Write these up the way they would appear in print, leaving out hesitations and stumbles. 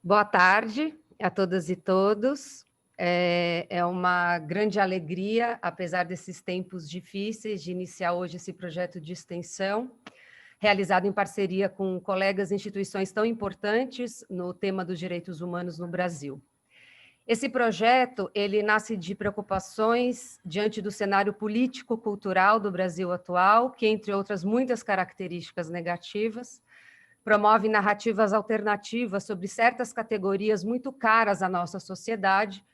Boa tarde a todas e todos. É uma grande alegria, apesar desses tempos difíceis, de iniciar hoje esse projeto de extensão, realizado em parceria com colegas e instituições tão importantes no tema dos direitos humanos no Brasil. Esse projeto, ele nasce de preocupações diante do cenário político-cultural do Brasil atual, que, entre outras muitas características negativas, promove narrativas alternativas sobre certas categorias muito caras à nossa sociedade,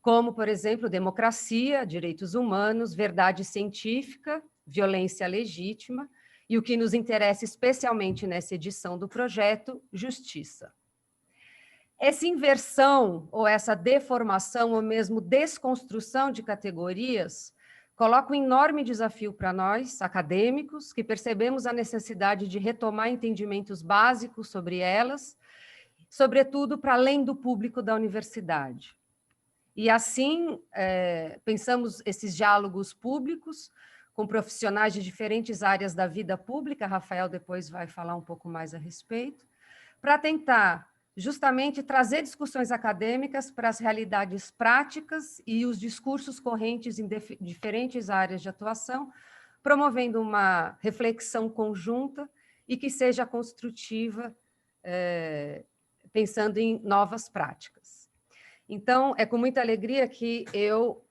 como, por exemplo, democracia, direitos humanos, verdade científica, violência legítima, e o que nos interessa especialmente nessa edição do projeto, justiça. Essa inversão, ou essa deformação, ou mesmo desconstrução de categorias, coloca um enorme desafio para nós, acadêmicos, que percebemos a necessidade de retomar entendimentos básicos sobre elas, sobretudo para além do público da universidade. E assim, pensamos esses diálogos públicos com profissionais de diferentes áreas da vida pública, Rafael depois vai falar um pouco mais a respeito, para tentar justamente trazer discussões acadêmicas para as realidades práticas e os discursos correntes em diferentes áreas de atuação, promovendo uma reflexão conjunta e que seja construtiva, pensando em novas práticas. Então, é com muita alegria que eu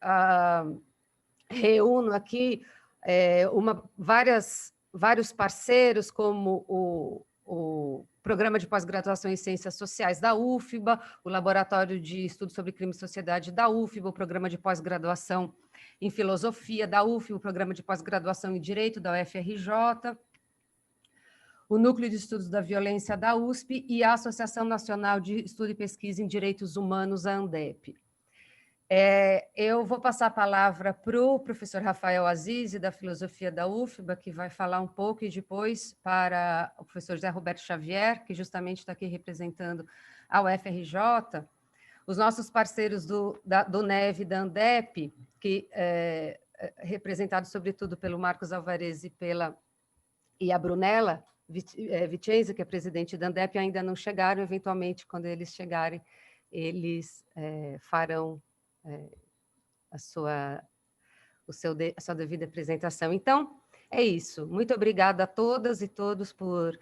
reúno aqui vários parceiros, como o Programa de Pós-Graduação em Ciências Sociais da UFBA, o Laboratório de Estudos sobre Crime e Sociedade da UFBA, o Programa de Pós-Graduação em Filosofia da UFBA, o Programa de Pós-Graduação em Direito da UFRJ, o Núcleo de Estudos da Violência da USP e a Associação Nacional de Estudo e Pesquisa em Direitos Humanos, a ANDEP. Eu vou passar a palavra para o professor Rafael Azizi, da Filosofia da UFBA, que vai falar um pouco, e depois para o professor José Roberto Xavier, que justamente está aqui representando a UFRJ, os nossos parceiros do NEV e da ANDEP, que representados sobretudo pelo Marcos Alvarez e a Brunella Vicenza, que é presidente da ANDEP, ainda não chegaram. Eventualmente, quando eles chegarem, eles farão a sua devida apresentação. Então, é isso. Muito obrigada a todas e todos por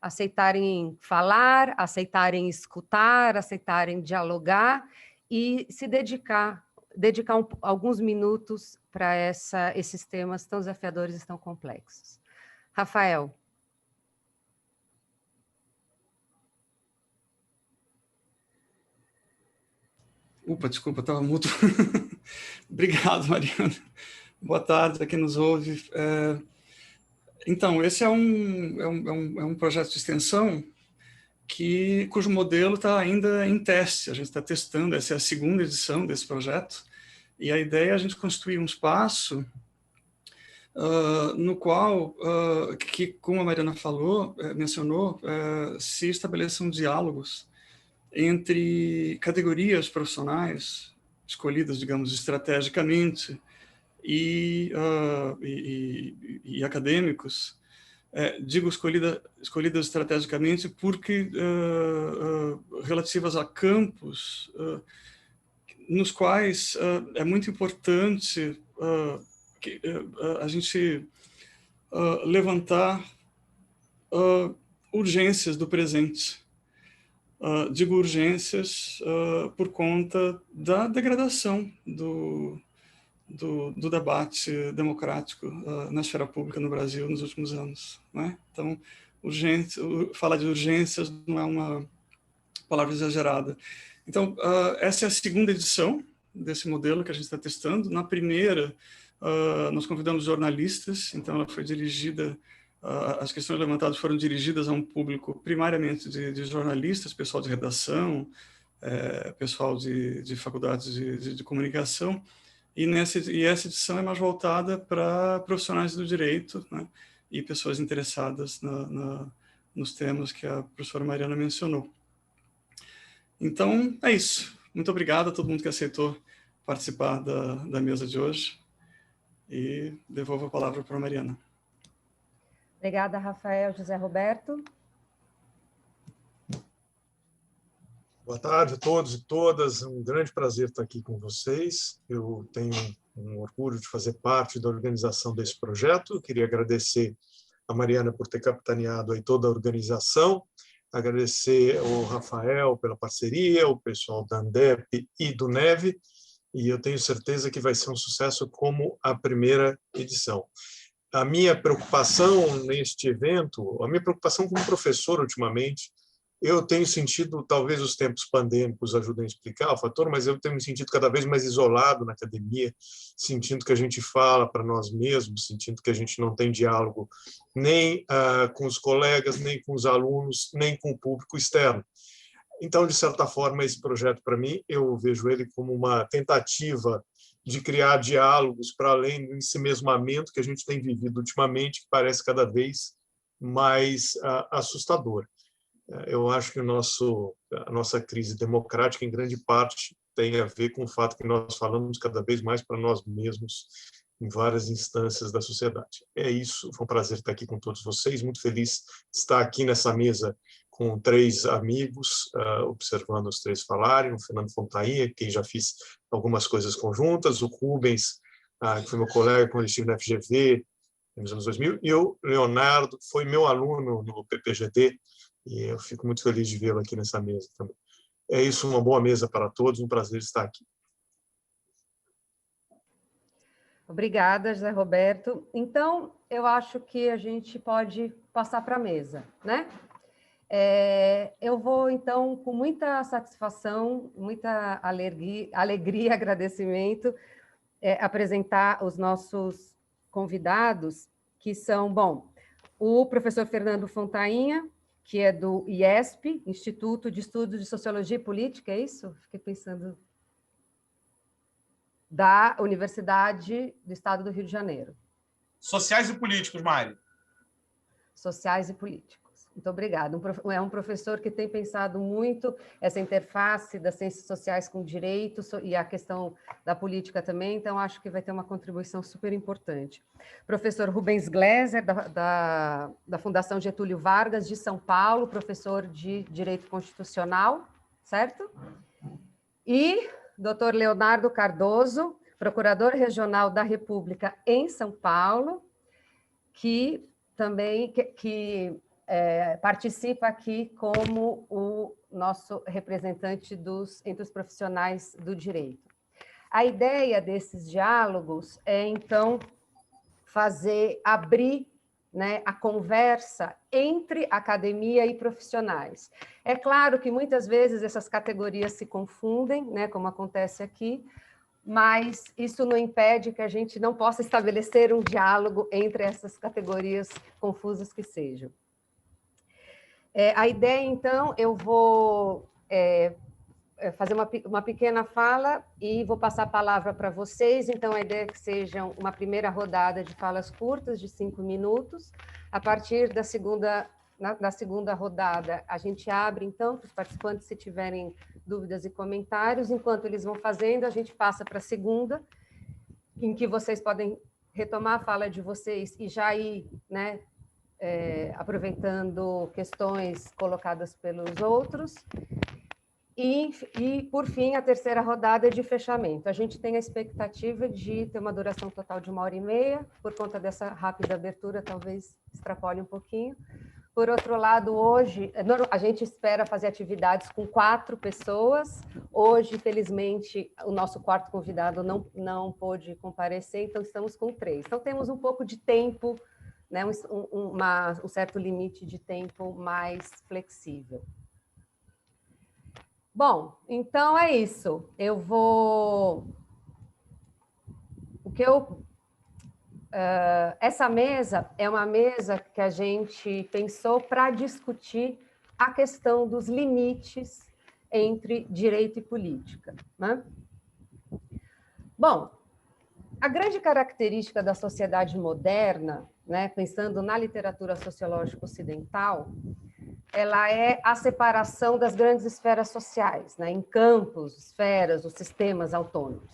aceitarem falar, aceitarem escutar, aceitarem dialogar e se dedicar alguns minutos para esses temas tão desafiadores e tão complexos. Rafael. Desculpa, estava mudo. Obrigado, Mariana. Boa tarde a quem nos ouve. Então, esse é um projeto de extensão cujo modelo está ainda em teste. A gente está testando, essa é a segunda edição desse projeto, e a ideia é a gente construir um espaço no qual, como a Mariana mencionou, se estabeleçam diálogos entre categorias profissionais escolhidas, digamos, estrategicamente e acadêmicos. Digo escolhidas estrategicamente porque relativas a campos nos quais é muito importante que a gente levantar urgências do presente. Digo urgências por conta da degradação do debate democrático na esfera pública no Brasil nos últimos anos, né? Então, falar de urgências não é uma palavra exagerada. Então, essa é a segunda edição desse modelo que a gente está testando. Na primeira, nós convidamos jornalistas, então ela foi dirigida, as questões levantadas foram dirigidas a um público primariamente de jornalistas, pessoal de redação, pessoal de faculdades de comunicação, e essa edição é mais voltada para profissionais do direito, né, e pessoas interessadas nos temas que a professora Mariana mencionou. Então, é isso. Muito obrigado a todo mundo que aceitou participar da mesa de hoje, e devolvo a palavra para a Mariana. Obrigada, Rafael. José Roberto. Boa tarde a todos e todas. É um grande prazer estar aqui com vocês. Eu tenho um orgulho de fazer parte da organização desse projeto. Eu queria agradecer a Mariana por ter capitaneado aí toda a organização, agradecer ao Rafael pela parceria, o pessoal da Andep e do Neve, e eu tenho certeza que vai ser um sucesso como a primeira edição. A minha preocupação neste evento, a minha preocupação como professor ultimamente, eu tenho sentido, talvez os tempos pandêmicos ajudem a explicar o fator, mas eu tenho me sentido cada vez mais isolado na academia, sentindo que a gente fala para nós mesmos, sentindo que a gente não tem diálogo nem com os colegas, nem com os alunos, nem com o público externo. Então, de certa forma, esse projeto, para mim, eu vejo ele como uma tentativa de criar diálogos para além do ensimesmamento que a gente tem vivido ultimamente, que parece cada vez mais assustador. Eu acho que a nossa crise democrática, em grande parte, tem a ver com o fato que nós falamos cada vez mais para nós mesmos em várias instâncias da sociedade. É isso, foi um prazer estar aqui com todos vocês, muito feliz de estar aqui nessa mesa com 3 amigos, observando os 3 falarem, o Fernando Fontainha, quem já fiz algumas coisas conjuntas, o Rubens, que foi meu colega quando eu estive na FGV, nos anos 2000, e o Leonardo, foi meu aluno no PPGD, e eu fico muito feliz de vê-lo aqui nessa mesa também. É isso, uma boa mesa para todos, um prazer estar aqui. Obrigada, José Roberto. Então, eu acho que a gente pode passar para a mesa, né? Eu vou, então, com muita satisfação, muita alegria, agradecimento, apresentar os nossos convidados, que são, bom, o professor Fernando Fontainha, que é do IESP, Instituto de Estudos de Sociologia e Política, é isso? Fiquei pensando... Da Universidade do Estado do Rio de Janeiro. Sociais e políticos, Mari. Sociais e políticos. Muito obrigada. É um professor que tem pensado muito essa interface das ciências sociais com o direito e a questão da política também, então acho que vai ter uma contribuição super importante. Professor Rubens Gleiser, da Fundação Getúlio Vargas, de São Paulo, professor de Direito Constitucional, certo? E Dr. Leonardo Cardoso, procurador regional da República em São Paulo, que também participa aqui como o nosso representante entre os profissionais do direito. A ideia desses diálogos é, então, abrir, né, a conversa entre academia e profissionais. É claro que muitas vezes essas categorias se confundem, né, como acontece aqui, mas isso não impede que a gente não possa estabelecer um diálogo entre essas categorias confusas que sejam. A ideia, então, eu vou fazer uma pequena fala e vou passar a palavra para vocês. Então, a ideia é que sejam uma primeira rodada de falas curtas, de 5 minutos. A partir da segunda rodada, a gente abre, então, para os participantes, se tiverem dúvidas e comentários. Enquanto eles vão fazendo, a gente passa para a segunda, em que vocês podem retomar a fala de vocês e já ir, né, aproveitando questões colocadas pelos outros. E, por fim, a terceira rodada de fechamento. A gente tem a expectativa de ter uma duração total de 1h30, por conta dessa rápida abertura, talvez extrapole um pouquinho. Por outro lado, hoje, a gente espera fazer atividades com 4 pessoas. Hoje, infelizmente, o nosso quarto convidado não pôde comparecer, então estamos com 3. Então, temos um pouco de tempo, né, um certo limite de tempo mais flexível. Bom, então é isso. Essa mesa é uma mesa que a gente pensou para discutir a questão dos limites entre direito e política, né? Bom, a grande característica da sociedade moderna, né, pensando na literatura sociológica ocidental, ela é a separação das grandes esferas sociais, né, em campos, esferas, os sistemas autônomos,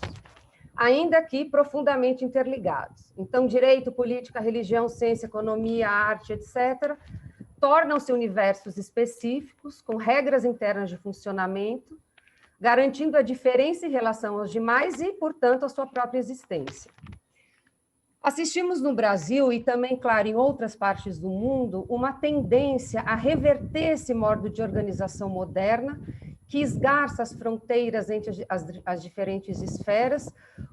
ainda que profundamente interligados. Então, direito, política, religião, ciência, economia, arte, etc., tornam-se universos específicos, com regras internas de funcionamento, garantindo a diferença em relação aos demais e, portanto, a sua própria existência. Assistimos no Brasil, e também, claro, em outras partes do mundo, uma tendência a reverter esse modo de organização moderna que esgarça as fronteiras entre as diferentes esferas,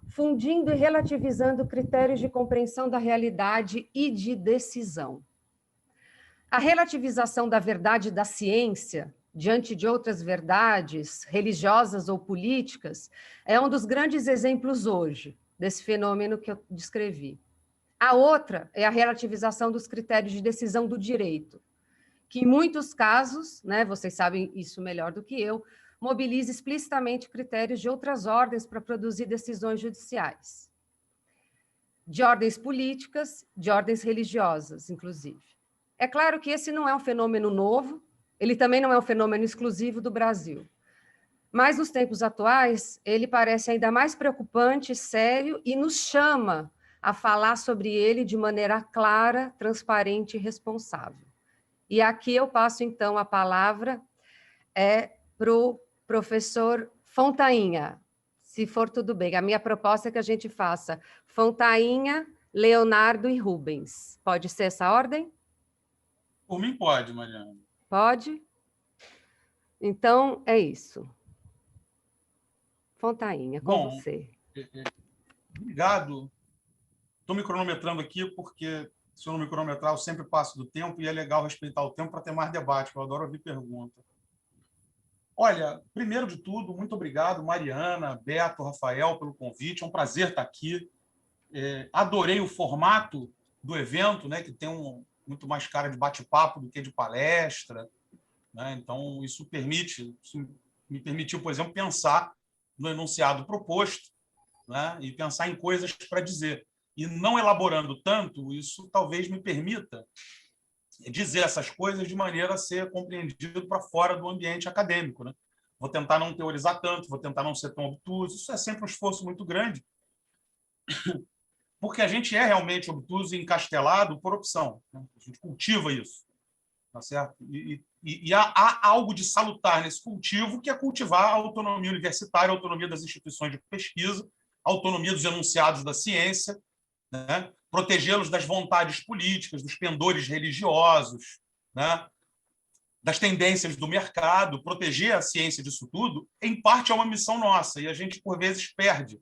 fundindo e relativizando critérios de compreensão da realidade e de decisão. A relativização da verdade da ciência, diante de outras verdades, religiosas ou políticas, é um dos grandes exemplos hoje desse fenômeno que eu descrevi. A outra é a relativização dos critérios de decisão do direito, que em muitos casos, né, vocês sabem isso melhor do que eu, mobiliza explicitamente critérios de outras ordens para produzir decisões judiciais, de ordens políticas, de ordens religiosas, inclusive. É claro que esse não é um fenômeno novo, ele também não é um fenômeno exclusivo do Brasil. Mas, nos tempos atuais, ele parece ainda mais preocupante, sério, e nos chama a falar sobre ele de maneira clara, transparente e responsável. E aqui eu passo, então, a palavra para o professor Fontainha, se for tudo bem. A minha proposta é que a gente faça Fontainha, Leonardo e Rubens. Pode ser essa ordem? Por mim pode, Mariana. Pode? Então, é isso. Fontainha, com você. Obrigado. Estou me cronometrando aqui, porque se eu não me cronometrar, eu sempre passo do tempo, e é legal respeitar o tempo para ter mais debate, porque eu adoro ouvir pergunta. Olha, primeiro de tudo, muito obrigado, Mariana, Beto, Rafael, pelo convite. É um prazer estar aqui. Adorei o formato do evento, né, que tem muito mais cara de bate-papo do que de palestra, né? Então, isso me permitiu, por exemplo, pensar no enunciado proposto, né, e pensar em coisas para dizer. E não elaborando tanto, isso talvez me permita dizer essas coisas de maneira a ser compreendido para fora do ambiente acadêmico, né? Vou tentar não teorizar tanto, vou tentar não ser tão obtuso. Isso é sempre um esforço muito grande, porque a gente é realmente obtuso e encastelado por opção, né? A gente cultiva isso, tá certo? E há algo de salutar nesse cultivo, que é cultivar a autonomia universitária, a autonomia das instituições de pesquisa, a autonomia dos enunciados da ciência, né? Protegê-los das vontades políticas, dos pendores religiosos, né? Das tendências do mercado. Proteger a ciência disso tudo, em parte, é uma missão nossa, e a gente, por vezes, perde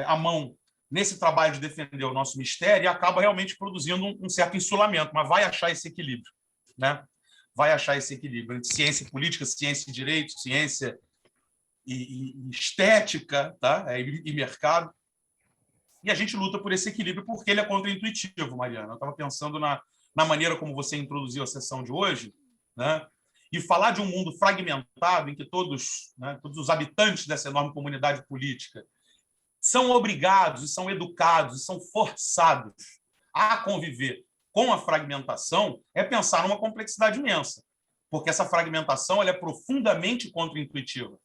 a mão nesse trabalho de defender o nosso mistério e acaba realmente produzindo um certo insulamento, mas vai achar esse equilíbrio, né? Vai achar esse equilíbrio entre ciência e política, ciência e direito, ciência e estética, tá? E mercado. E a gente luta por esse equilíbrio porque ele é contraintuitivo, Mariana. Eu estava pensando na maneira como você introduziu a sessão de hoje, né? E falar de um mundo fragmentado em que todos os habitantes dessa enorme comunidade política são obrigados, e são educados, e são forçados a conviver com a fragmentação, é pensar numa complexidade imensa, porque essa fragmentação ela é profundamente contraintuitiva.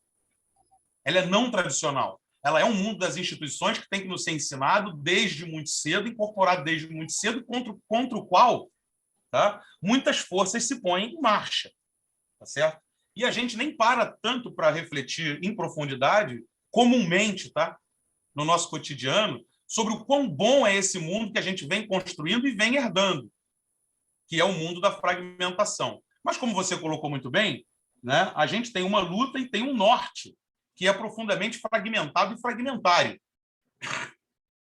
Ela é não tradicional. Ela é um mundo das instituições que tem que nos ser ensinado desde muito cedo, incorporado desde muito cedo, contra o qual, tá, muitas forças se põem em marcha. Tá certo? E a gente nem para tanto para refletir em profundidade, comumente, tá, no nosso cotidiano, sobre o quão bom é esse mundo que a gente vem construindo e vem herdando, que é o mundo da fragmentação. Mas, como você colocou muito bem, né, a gente tem uma luta e tem um norte, que é profundamente fragmentado e fragmentário.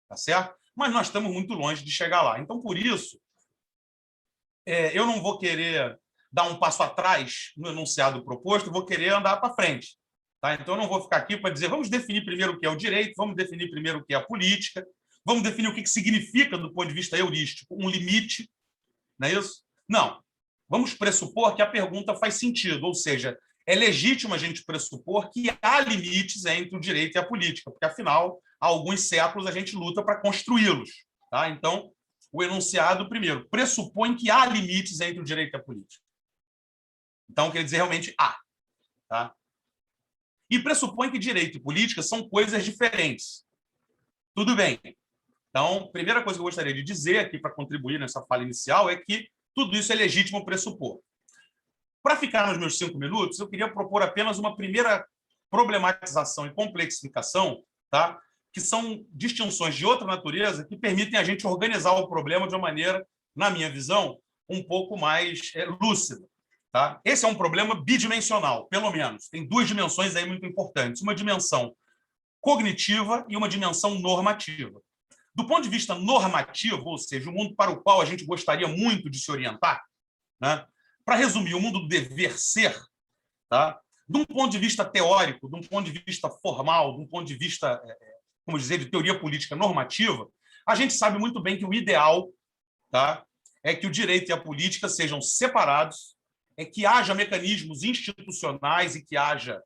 Tá certo? Mas nós estamos muito longe de chegar lá. Então, por isso, eu não vou querer dar um passo atrás no enunciado proposto, vou querer andar para frente. Tá? Então, eu não vou ficar aqui para dizer, vamos definir primeiro o que é o direito, vamos definir primeiro o que é a política, vamos definir o que significa, do ponto de vista heurístico, um limite. Não é isso? Não. Vamos pressupor que a pergunta faz sentido, ou seja, é legítimo a gente pressupor que há limites entre o direito e a política, porque, afinal, há alguns séculos a gente luta para construí-los. Tá? Então, o enunciado, primeiro, pressupõe que há limites entre o direito e a política. Então, quer dizer, realmente há. Tá? E pressupõe que direito e política são coisas diferentes. Tudo bem. Então, a primeira coisa que eu gostaria de dizer aqui para contribuir nessa fala inicial é que Tudo isso é legítimo pressupor. Para ficar nos meus 5 minutos, eu queria propor apenas uma primeira problematização e complexificação, tá? Que são distinções de outra natureza que permitem a gente organizar o problema de uma maneira, na minha visão, um pouco mais lúcida. Tá? Esse é um problema bidimensional, pelo menos. Tem 2 dimensões aí muito importantes. Uma dimensão cognitiva e uma dimensão normativa. Do ponto de vista normativo, ou seja, o mundo para o qual a gente gostaria muito de se orientar, né? Para resumir, o mundo do dever ser, tá? De um ponto de vista teórico, de um ponto de vista formal, de um ponto de vista, como dizer, de teoria política normativa, a gente sabe muito bem que o ideal, tá, é que o direito e a política sejam separados, é que haja mecanismos institucionais e que haja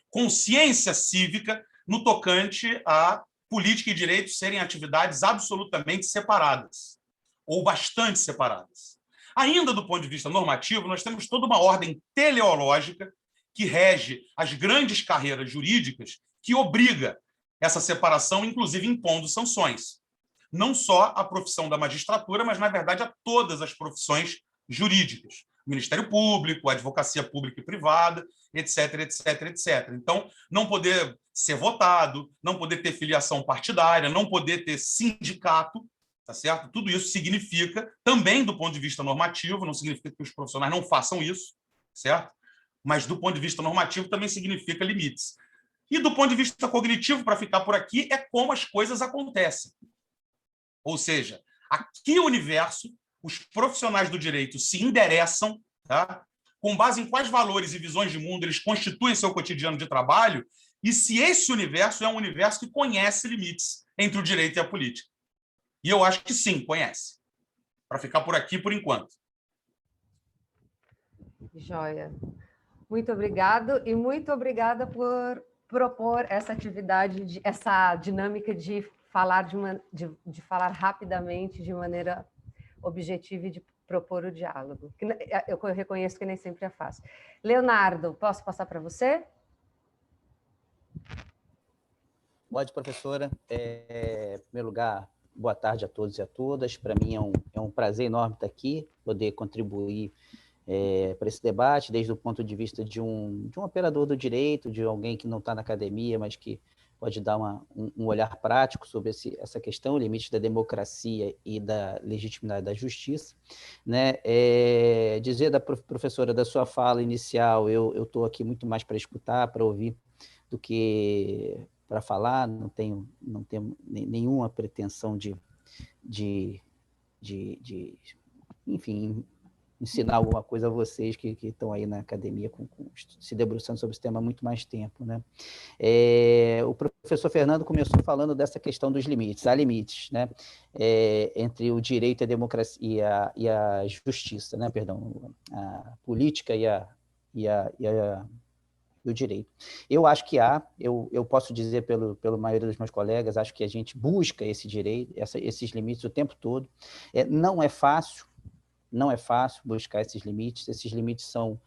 consciência cívica no tocante a política e direito serem atividades absolutamente separadas, ou bastante separadas. Ainda do ponto de vista normativo, nós temos toda uma ordem teleológica que rege as grandes carreiras jurídicas, que obriga essa separação, inclusive impondo sanções. Não só a profissão da magistratura, mas, na verdade, a todas as profissões jurídicas. O Ministério Público, a advocacia pública e privada, etc, etc, etc. Então, não poder ser votado, não poder ter filiação partidária, não poder ter sindicato, tá certo? Tudo isso significa, também do ponto de vista normativo, não significa que os profissionais não façam isso, certo? Mas do ponto de vista normativo também significa limites. E do ponto de vista cognitivo, para ficar por aqui, é como as coisas acontecem. Ou seja, a que universo os profissionais do direito se endereçam, tá? Com base em quais valores e visões de mundo eles constituem seu cotidiano de trabalho, e se esse universo é um universo que conhece limites entre o direito e a política. E eu acho que sim, conhece. Para ficar por aqui por enquanto. Joia. Muito obrigado e muito obrigada por propor essa atividade, essa dinâmica de falar, de falar rapidamente, de maneira objetiva e de propor o diálogo. Eu reconheço que nem sempre é fácil. Leonardo, posso passar para você? Pode, professora. Em primeiro lugar, boa tarde a todos e a todas. Para mim é um prazer enorme estar aqui, poder contribuir para esse debate, desde o ponto de vista de um operador do direito, de alguém que não está na academia, mas que pode dar um olhar prático sobre essa questão, o limite da democracia e da legitimidade da justiça. Né? Dizer da professora, da sua fala inicial, eu estou aqui muito mais para escutar, para ouvir, do que para falar, não tenho nenhuma pretensão de enfim, ensinar alguma coisa a vocês que estão aí na academia se debruçando sobre esse tema há muito mais tempo. Né? O professor Fernando começou falando dessa questão dos limites. Há limites, né? Entre o direito e a democracia e a justiça, né? Perdão, a política e o direito. Eu acho que eu posso dizer pela maioria dos meus colegas, acho que a gente busca esse direito, esses limites o tempo todo. Não é fácil buscar esses limites são,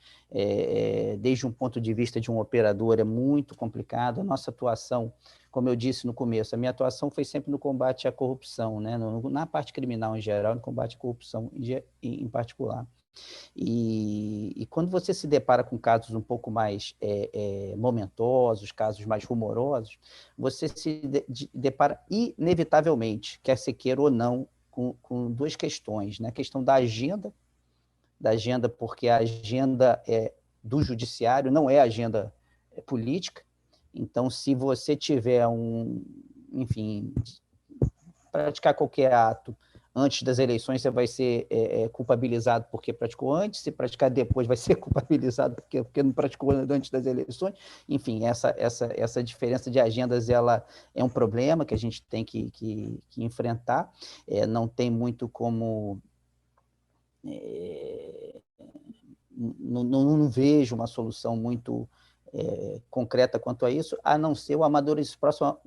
desde um ponto de vista de um operador, é muito complicado. A nossa atuação, como eu disse no começo, a minha atuação foi sempre no combate à corrupção, né? Na parte criminal em geral, no combate à corrupção em particular. E quando você se depara com casos um pouco mais momentosos, casos mais rumorosos, você se depara inevitavelmente, quer se queira ou não, com 2 questões, né? A questão da agenda, porque a agenda do judiciário não é agenda política. Então, se você tiver enfim, praticar qualquer ato antes das eleições, você vai ser culpabilizado porque praticou antes, se praticar depois vai ser culpabilizado porque não praticou antes das eleições. Enfim, essa diferença de agendas ela é um problema que a gente tem que enfrentar. Não tem muito como... Não vejo uma solução muito concreta quanto a isso, a não ser o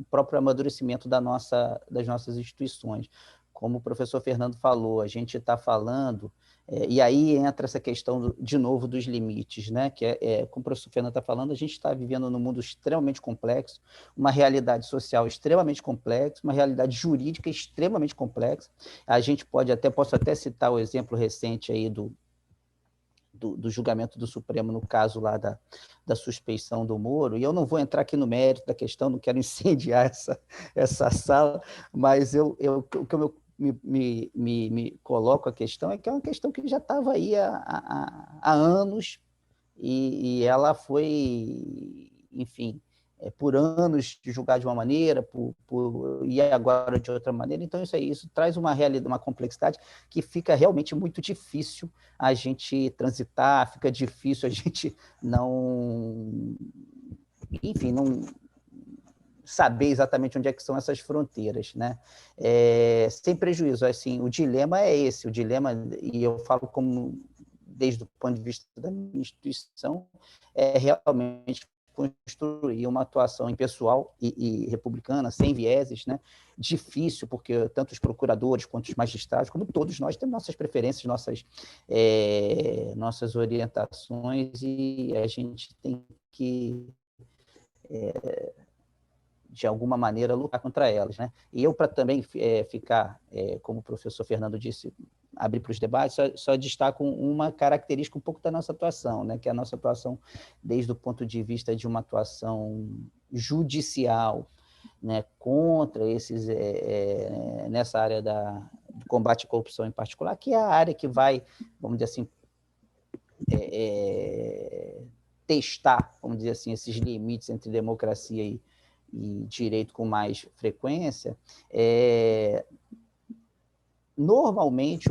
próprio amadurecimento das nossas instituições. Como o professor Fernando falou, a gente está falando E aí entra essa questão, de novo, dos limites, né? Que como o professor Fernando está falando, a gente está vivendo num mundo extremamente complexo, uma realidade social extremamente complexa, uma realidade jurídica extremamente complexa. A gente posso até citar o exemplo recente aí do julgamento do Supremo, no caso lá da suspeição do Moro, e eu não vou entrar aqui no mérito da questão, não quero incendiar essa sala, mas o que eu me coloco a questão é que é uma questão que já estava aí há anos, e ela foi, enfim, por anos julgar de uma maneira, e agora de outra maneira. Então, isso traz uma realidade, uma complexidade que fica realmente muito difícil a gente transitar, fica difícil a gente não, enfim, não saber exatamente onde é que são essas fronteiras, né? Sem prejuízo, assim, o dilema é esse, e eu falo como desde o ponto de vista da minha instituição, é realmente construir uma atuação impessoal e republicana, sem vieses, né? Difícil, porque tanto os procuradores quanto os magistrados, como todos nós, temos nossas preferências, nossas orientações, e a gente tem que de alguma maneira, lutar contra elas, né? E eu, para também ficar, como o professor Fernando disse, abrir para os debates, só destaco uma característica um pouco da nossa atuação, né? Que é a nossa atuação desde o ponto de vista de uma atuação judicial, né? Contra esses, nessa área do combate à corrupção em particular, que é a área que vai, vamos dizer assim, testar, vamos dizer assim, esses limites entre democracia e direito com mais frequência. Normalmente,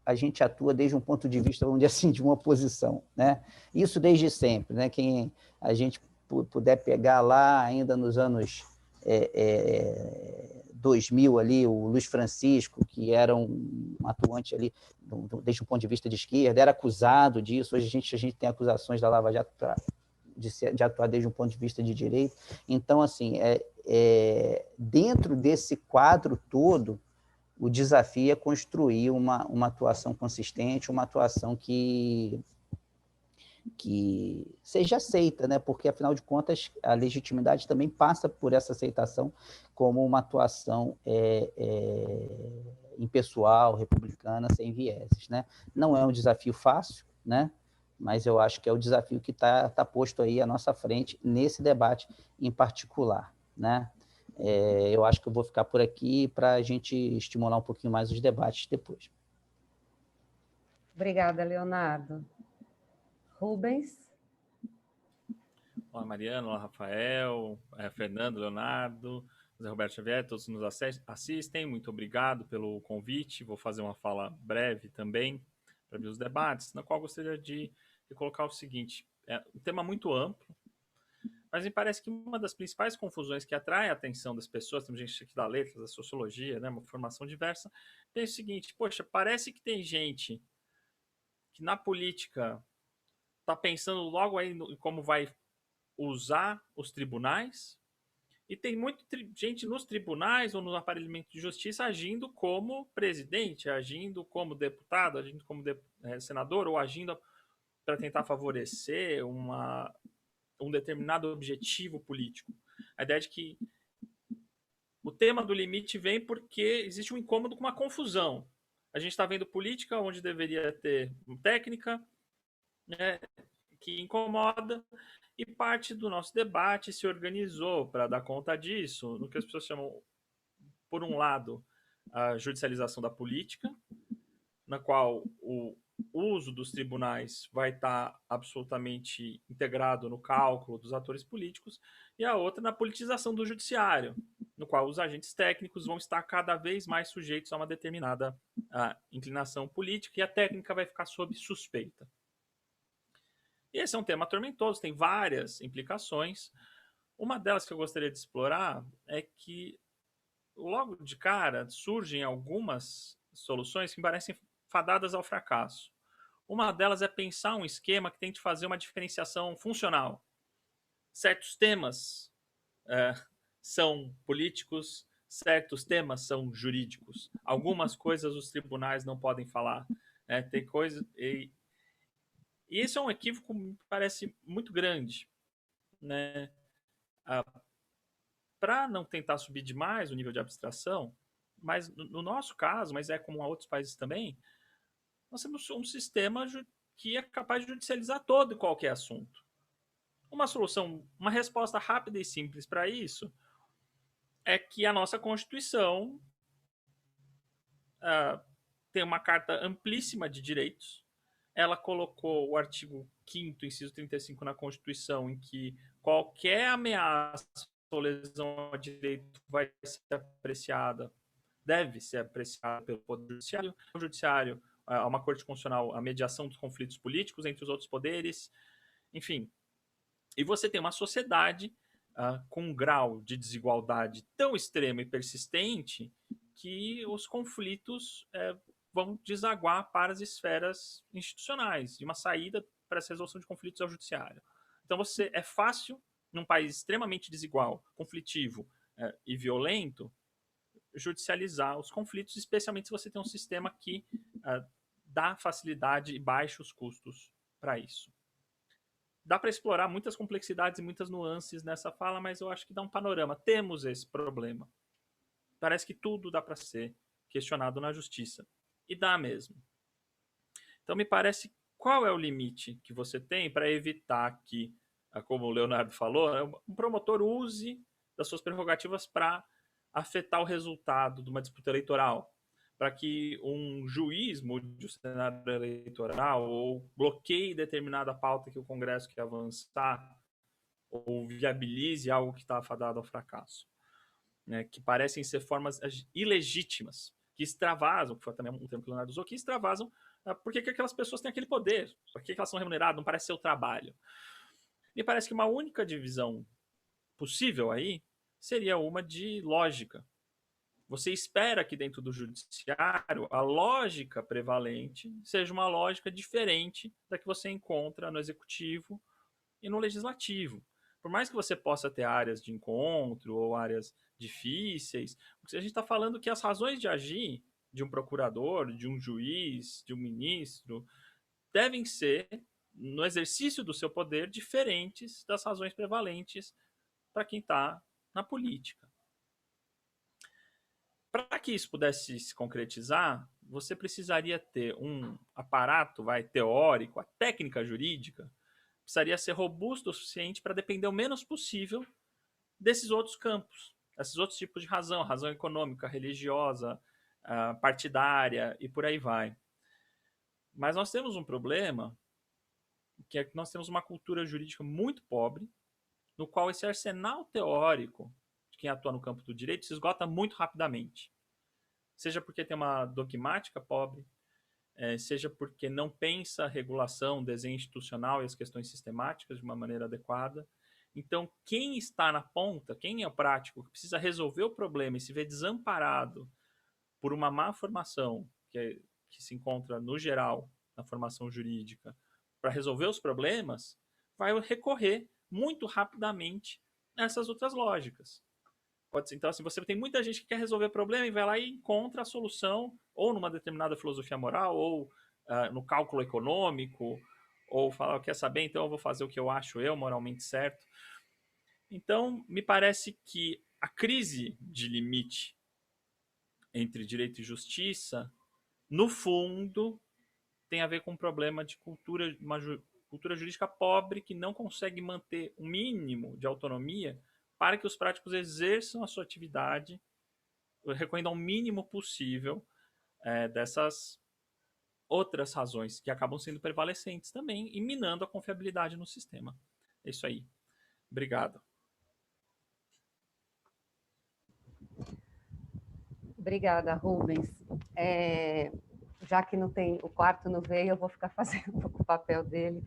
a gente atua desde um ponto de vista, vamos dizer assim, de uma oposição, né? Isso desde sempre, né? Quem a gente puder pegar lá ainda nos anos 2000 ali, o Luiz Francisco, que era um atuante ali, desde o ponto de vista de esquerda, era acusado disso. Hoje a gente tem acusações da Lava Jato de atuar desde um ponto de vista de direito. Então, assim, dentro desse quadro todo, o desafio é construir uma atuação consistente, uma atuação que seja aceita, né? Porque, afinal de contas, a legitimidade também passa por essa aceitação como uma atuação impessoal, republicana, sem vieses, né? Não é um desafio fácil, né? Mas eu acho que é o desafio que está posto aí à nossa frente nesse debate em particular, né? Eu acho que eu vou ficar por aqui para a gente estimular um pouquinho mais os debates depois. Obrigada, Leonardo. Rubens? Olá, Mariana, olá, Rafael, Fernando, Leonardo, José Roberto Xavier, todos nos assistem, muito obrigado pelo convite. Vou fazer uma fala breve também para abrir os debates, na qual gostaria de colocar o seguinte: é um tema muito amplo, mas me parece que uma das principais confusões que atrai a atenção das pessoas, tem gente aqui da letras, da sociologia, né, uma formação diversa, tem o seguinte: poxa, parece que tem gente que na política está pensando logo aí em como vai usar os tribunais, e tem muita gente nos tribunais ou no aparelhamento de justiça agindo como presidente, agindo como deputado, agindo como senador, ou agindo para tentar favorecer um determinado objetivo político. A ideia de que o tema do limite vem porque existe um incômodo com uma confusão. A gente está vendo política onde deveria ter técnica, né, que incomoda, e parte do nosso debate se organizou para dar conta disso, no que as pessoas chamam, por um lado, a judicialização da política, na qual o uso dos tribunais vai estar absolutamente integrado no cálculo dos atores políticos, e a outra na politização do judiciário, no qual os agentes técnicos vão estar cada vez mais sujeitos a uma determinada inclinação política, e a técnica vai ficar sob suspeita. E esse é um tema tormentoso, tem várias implicações. Uma delas que eu gostaria de explorar é que, logo de cara, surgem algumas soluções que me parecem fadadas ao fracasso. Uma delas é pensar um esquema que tente fazer uma diferenciação funcional. Certos temas são políticos, certos temas são jurídicos. Algumas coisas os tribunais não podem falar Tem coisa... E isso é um equívoco, me parece, muito grande, né? Para não tentar subir demais o nível de abstração, mas no nosso caso, mas é como a outros países também, nós temos um sistema que é capaz de judicializar todo e qualquer assunto. Uma solução, uma resposta rápida e simples para isso é que a nossa Constituição tem uma carta amplíssima de direitos. Ela colocou o artigo 5º, inciso 35 na Constituição, em que qualquer ameaça ou lesão a direito vai ser apreciada, deve ser apreciada pelo Poder Judiciário. O Judiciário, uma Corte Constitucional, a mediação dos conflitos políticos entre os outros poderes, enfim. E você tem uma sociedade com um grau de desigualdade tão extremo e persistente que os conflitos vão desaguar para as esferas institucionais, de uma saída para essa resolução de conflitos ao judiciário. Então, é fácil, num país extremamente desigual, conflitivo e violento, judicializar os conflitos, especialmente se você tem um sistema que dá facilidade e baixa os custos para isso. Dá para explorar muitas complexidades e muitas nuances nessa fala, mas eu acho que dá um panorama. Temos esse problema. Parece que tudo dá para ser questionado na justiça. E dá mesmo. Então, me parece, qual é o limite que você tem para evitar que, como o Leonardo falou, um promotor use das suas prerrogativas para afetar o resultado de uma disputa eleitoral, para que um juiz mude o cenário eleitoral ou bloqueie determinada pauta que o Congresso quer avançar ou viabilize algo que está afadado ao fracasso, né? Que parecem ser formas ilegítimas, que extravasam, que foi também um termo que o Leonardo usou, que extravasam porque que aquelas pessoas têm aquele poder, por que elas são remuneradas, não parece ser o trabalho. Me parece que uma única divisão possível aí seria uma de lógica. Você espera que dentro do judiciário a lógica prevalente seja uma lógica diferente da que você encontra no executivo e no legislativo. Por mais que você possa ter áreas de encontro ou áreas difíceis, a gente está falando que as razões de agir de um procurador, de um juiz, de um ministro, devem ser, no exercício do seu poder, diferentes das razões prevalentes para quem está na política. Para que isso pudesse se concretizar, você precisaria ter um aparato teórico, a técnica jurídica, precisaria ser robusto o suficiente para depender o menos possível desses outros campos, esses outros tipos de razão econômica, religiosa, partidária e por aí vai. Mas nós temos um problema, que é que nós temos uma cultura jurídica muito pobre, no qual esse arsenal teórico de quem atua no campo do direito se esgota muito rapidamente. Seja porque tem uma dogmática pobre, seja porque não pensa a regulação, desenho institucional e as questões sistemáticas de uma maneira adequada. Então, quem está na ponta, quem é o prático, que precisa resolver o problema e se vê desamparado por uma má formação que se encontra, no geral, na formação jurídica, para resolver os problemas, vai recorrer muito rapidamente a essas outras lógicas. Pode ser, então, assim, você tem muita gente que quer resolver o problema e vai lá e encontra a solução ou numa determinada filosofia moral, ou no cálculo econômico, ou fala, quer saber, então eu vou fazer o que eu acho moralmente certo. Então, me parece que a crise de limite entre direito e justiça, no fundo, tem a ver com um problema de cultura, uma cultura jurídica pobre que não consegue manter um mínimo de autonomia para que os práticos exerçam a sua atividade, recorrendo ao mínimo possível dessas outras razões que acabam sendo prevalecentes também e minando a confiabilidade no sistema. É isso aí. Obrigado. Obrigada, Rubens. Já que o quarto não veio, eu vou ficar fazendo um pouco o papel dele,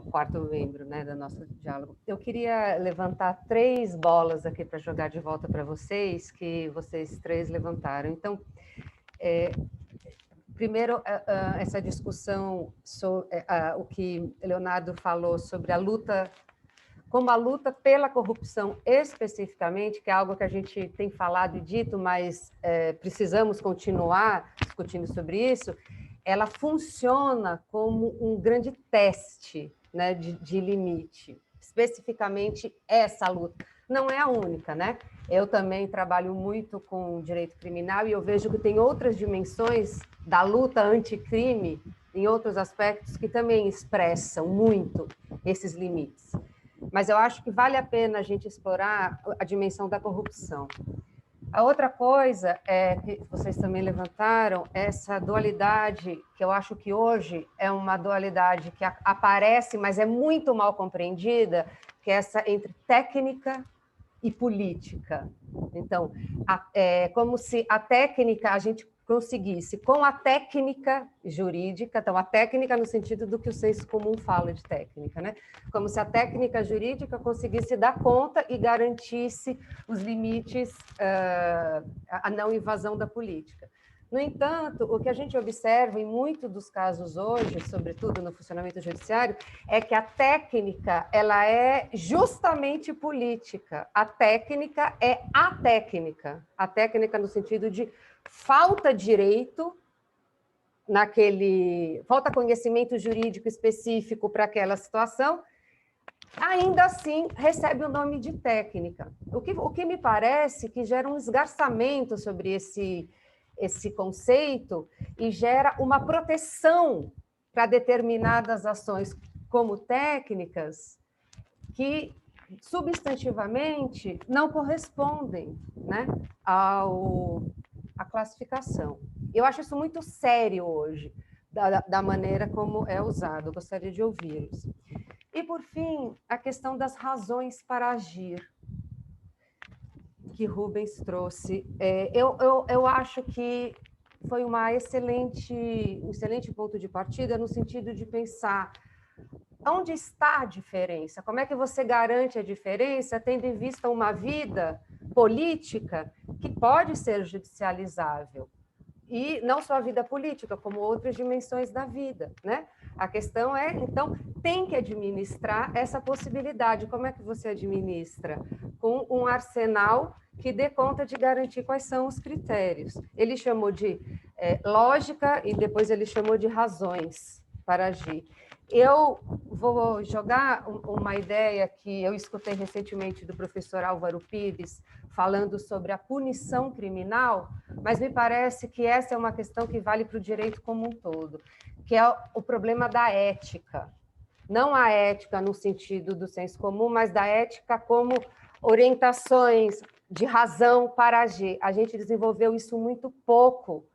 o quarto membro, né, do nosso diálogo. Eu queria levantar 3 bolas aqui para jogar de volta para vocês, que vocês 3 levantaram. Então, primeiro, essa discussão sobre o que Leonardo falou sobre a luta como a luta pela corrupção especificamente, que é algo que a gente tem falado e dito, mas precisamos continuar discutindo sobre isso, ela funciona como um grande teste, né, de limite, especificamente essa luta. Não é a única, né? Eu também trabalho muito com direito criminal e eu vejo que tem outras dimensões da luta anticrime, em outros aspectos, que também expressam muito esses limites. Mas eu acho que vale a pena a gente explorar a dimensão da corrupção. A outra coisa que vocês também levantaram, essa dualidade, que eu acho que hoje é uma dualidade que aparece, mas é muito mal compreendida, que é essa entre técnica e política. Então, como se a técnica, a gente conseguisse, com a técnica jurídica, então a técnica no sentido do que o senso comum fala de técnica, né? Como se a técnica jurídica conseguisse dar conta e garantisse os limites, a não invasão da política. No entanto, o que a gente observa em muitos dos casos hoje, sobretudo no funcionamento judiciário, é que a técnica ela é justamente política. A técnica é a técnica no sentido de falta direito falta conhecimento jurídico específico para aquela situação, ainda assim recebe o nome de técnica. O que me parece que gera um esgarçamento sobre esse conceito e gera uma proteção para determinadas ações como técnicas que substantivamente não correspondem, né, à classificação. Eu acho isso muito sério hoje, da maneira como é usado. Eu gostaria de ouvi-los. E, por fim, a questão das razões para agir, que Rubens trouxe. Eu acho que foi um excelente ponto de partida no sentido de pensar onde está a diferença, como é que você garante a diferença tendo em vista uma vida política que pode ser judicializável, e não só a vida política, como outras dimensões da vida, né? A questão é, então, tem que administrar essa possibilidade. Como é que você administra? Com um arsenal que dê conta de garantir quais são os critérios. Ele chamou de lógica e depois ele chamou de razões para agir. Eu vou jogar uma ideia que eu escutei recentemente do professor Álvaro Pires, falando sobre a punição criminal, mas me parece que essa é uma questão que vale para o direito como um todo, que é o problema da ética. Não a ética no sentido do senso comum, mas da ética como orientações de razão para agir. A gente desenvolveu isso muito pouco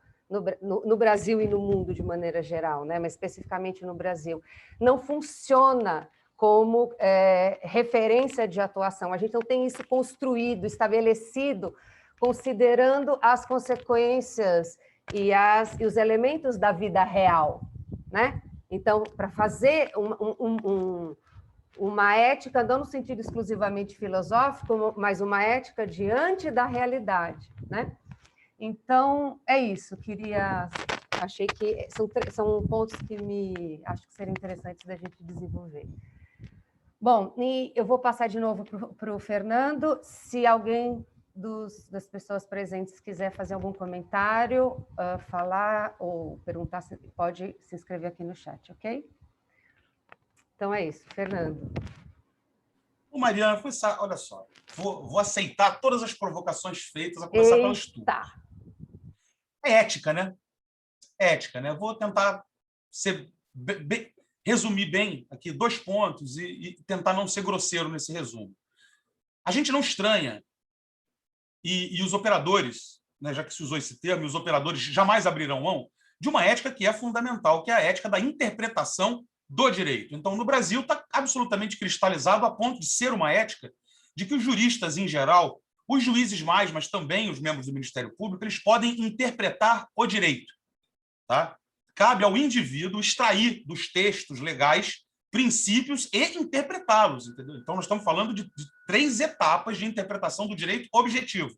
no Brasil e no mundo de maneira geral, né? Mas especificamente no Brasil. Não funciona como referência de atuação. A gente não tem isso construído, estabelecido, considerando as consequências e os elementos da vida real, né? Então, para fazer uma ética, não no sentido exclusivamente filosófico, mas uma ética diante da realidade, né? Então, é isso. Achei que são pontos que acho que seriam interessantes da gente desenvolver. Bom, e eu vou passar de novo para o Fernando. Se alguém das pessoas presentes quiser fazer algum comentário, falar ou perguntar, pode se inscrever aqui no chat, ok? Então é isso, Fernando. Ô, Mariana, olha só, vou aceitar todas as provocações feitas, a começar pelo estudo. É ética, né? Ética, né? Vou tentar resumir bem aqui 2 pontos e tentar não ser grosseiro nesse resumo. A gente não estranha, e os operadores, né, já que se usou esse termo, os operadores jamais abrirão mão de uma ética que é fundamental, que é a ética da interpretação do direito. Então, no Brasil, está absolutamente cristalizado a ponto de ser uma ética de que os juristas, em geral, os juízes mais, mas também os membros do Ministério Público, eles podem interpretar o direito. Tá? Cabe ao indivíduo extrair dos textos legais princípios e interpretá-los. Então, nós estamos falando de 3 etapas de interpretação do direito objetivo.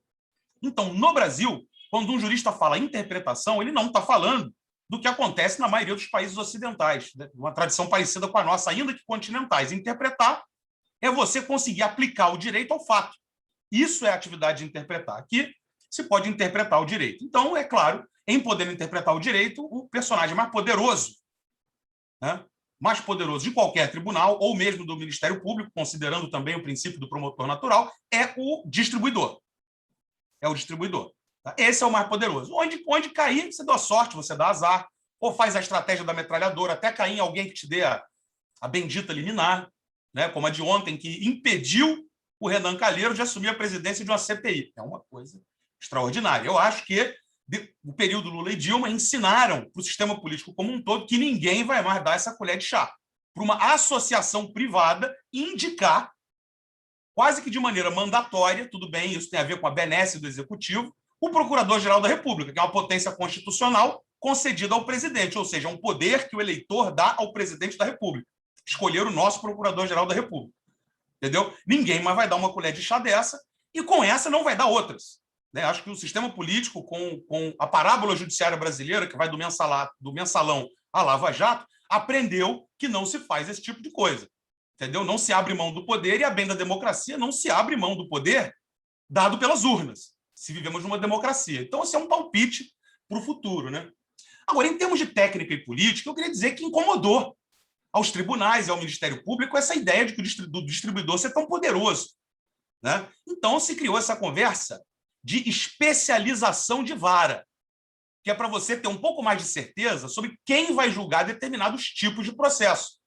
Então, no Brasil, quando um jurista fala interpretação, ele não está falando do que acontece na maioria dos países ocidentais, né? Uma tradição parecida com a nossa, ainda que continentais. Interpretar é você conseguir aplicar o direito ao fato. Isso é a atividade de interpretar. Aqui se pode interpretar o direito. Então, é claro, em poder interpretar o direito, o personagem mais poderoso, né, mais poderoso de qualquer tribunal, ou mesmo do Ministério Público, considerando também o princípio do promotor natural, é o distribuidor. É o distribuidor. Tá? Esse é o mais poderoso. Onde cair, você dá sorte, você dá azar, ou faz a estratégia da metralhadora, até cair em alguém que te dê a bendita liminar, né, como a de ontem, que impediu o Renan Calheiro de assumir a presidência de uma CPI. É uma coisa extraordinária. Eu acho que o período Lula e Dilma ensinaram para o sistema político como um todo que ninguém vai mais dar essa colher de chá para uma associação privada indicar, quase que de maneira mandatória, tudo bem, isso tem a ver com a benesse do Executivo, o Procurador-Geral da República, que é uma potência constitucional concedida ao presidente, ou seja, um poder que o eleitor dá ao presidente da República. Escolher o nosso Procurador-Geral da República. Entendeu? Ninguém mais vai dar uma colher de chá dessa, e com essa não vai dar outras. Né? Acho que o sistema político, com a parábola judiciária brasileira, que vai do mensalão à Lava Jato, aprendeu que não se faz esse tipo de coisa. Entendeu? Não se abre mão do poder, e a bem da democracia não se abre mão do poder dado pelas urnas, se vivemos numa democracia. Então, esse é um palpite para o futuro. Né? Agora, em termos de técnica e política, eu queria dizer que incomodou aos tribunais e ao Ministério Público essa ideia de que do distribuidor ser tão poderoso. Né? Então, se criou essa conversa de especialização de vara, que é para você ter um pouco mais de certeza sobre quem vai julgar determinados tipos de processo.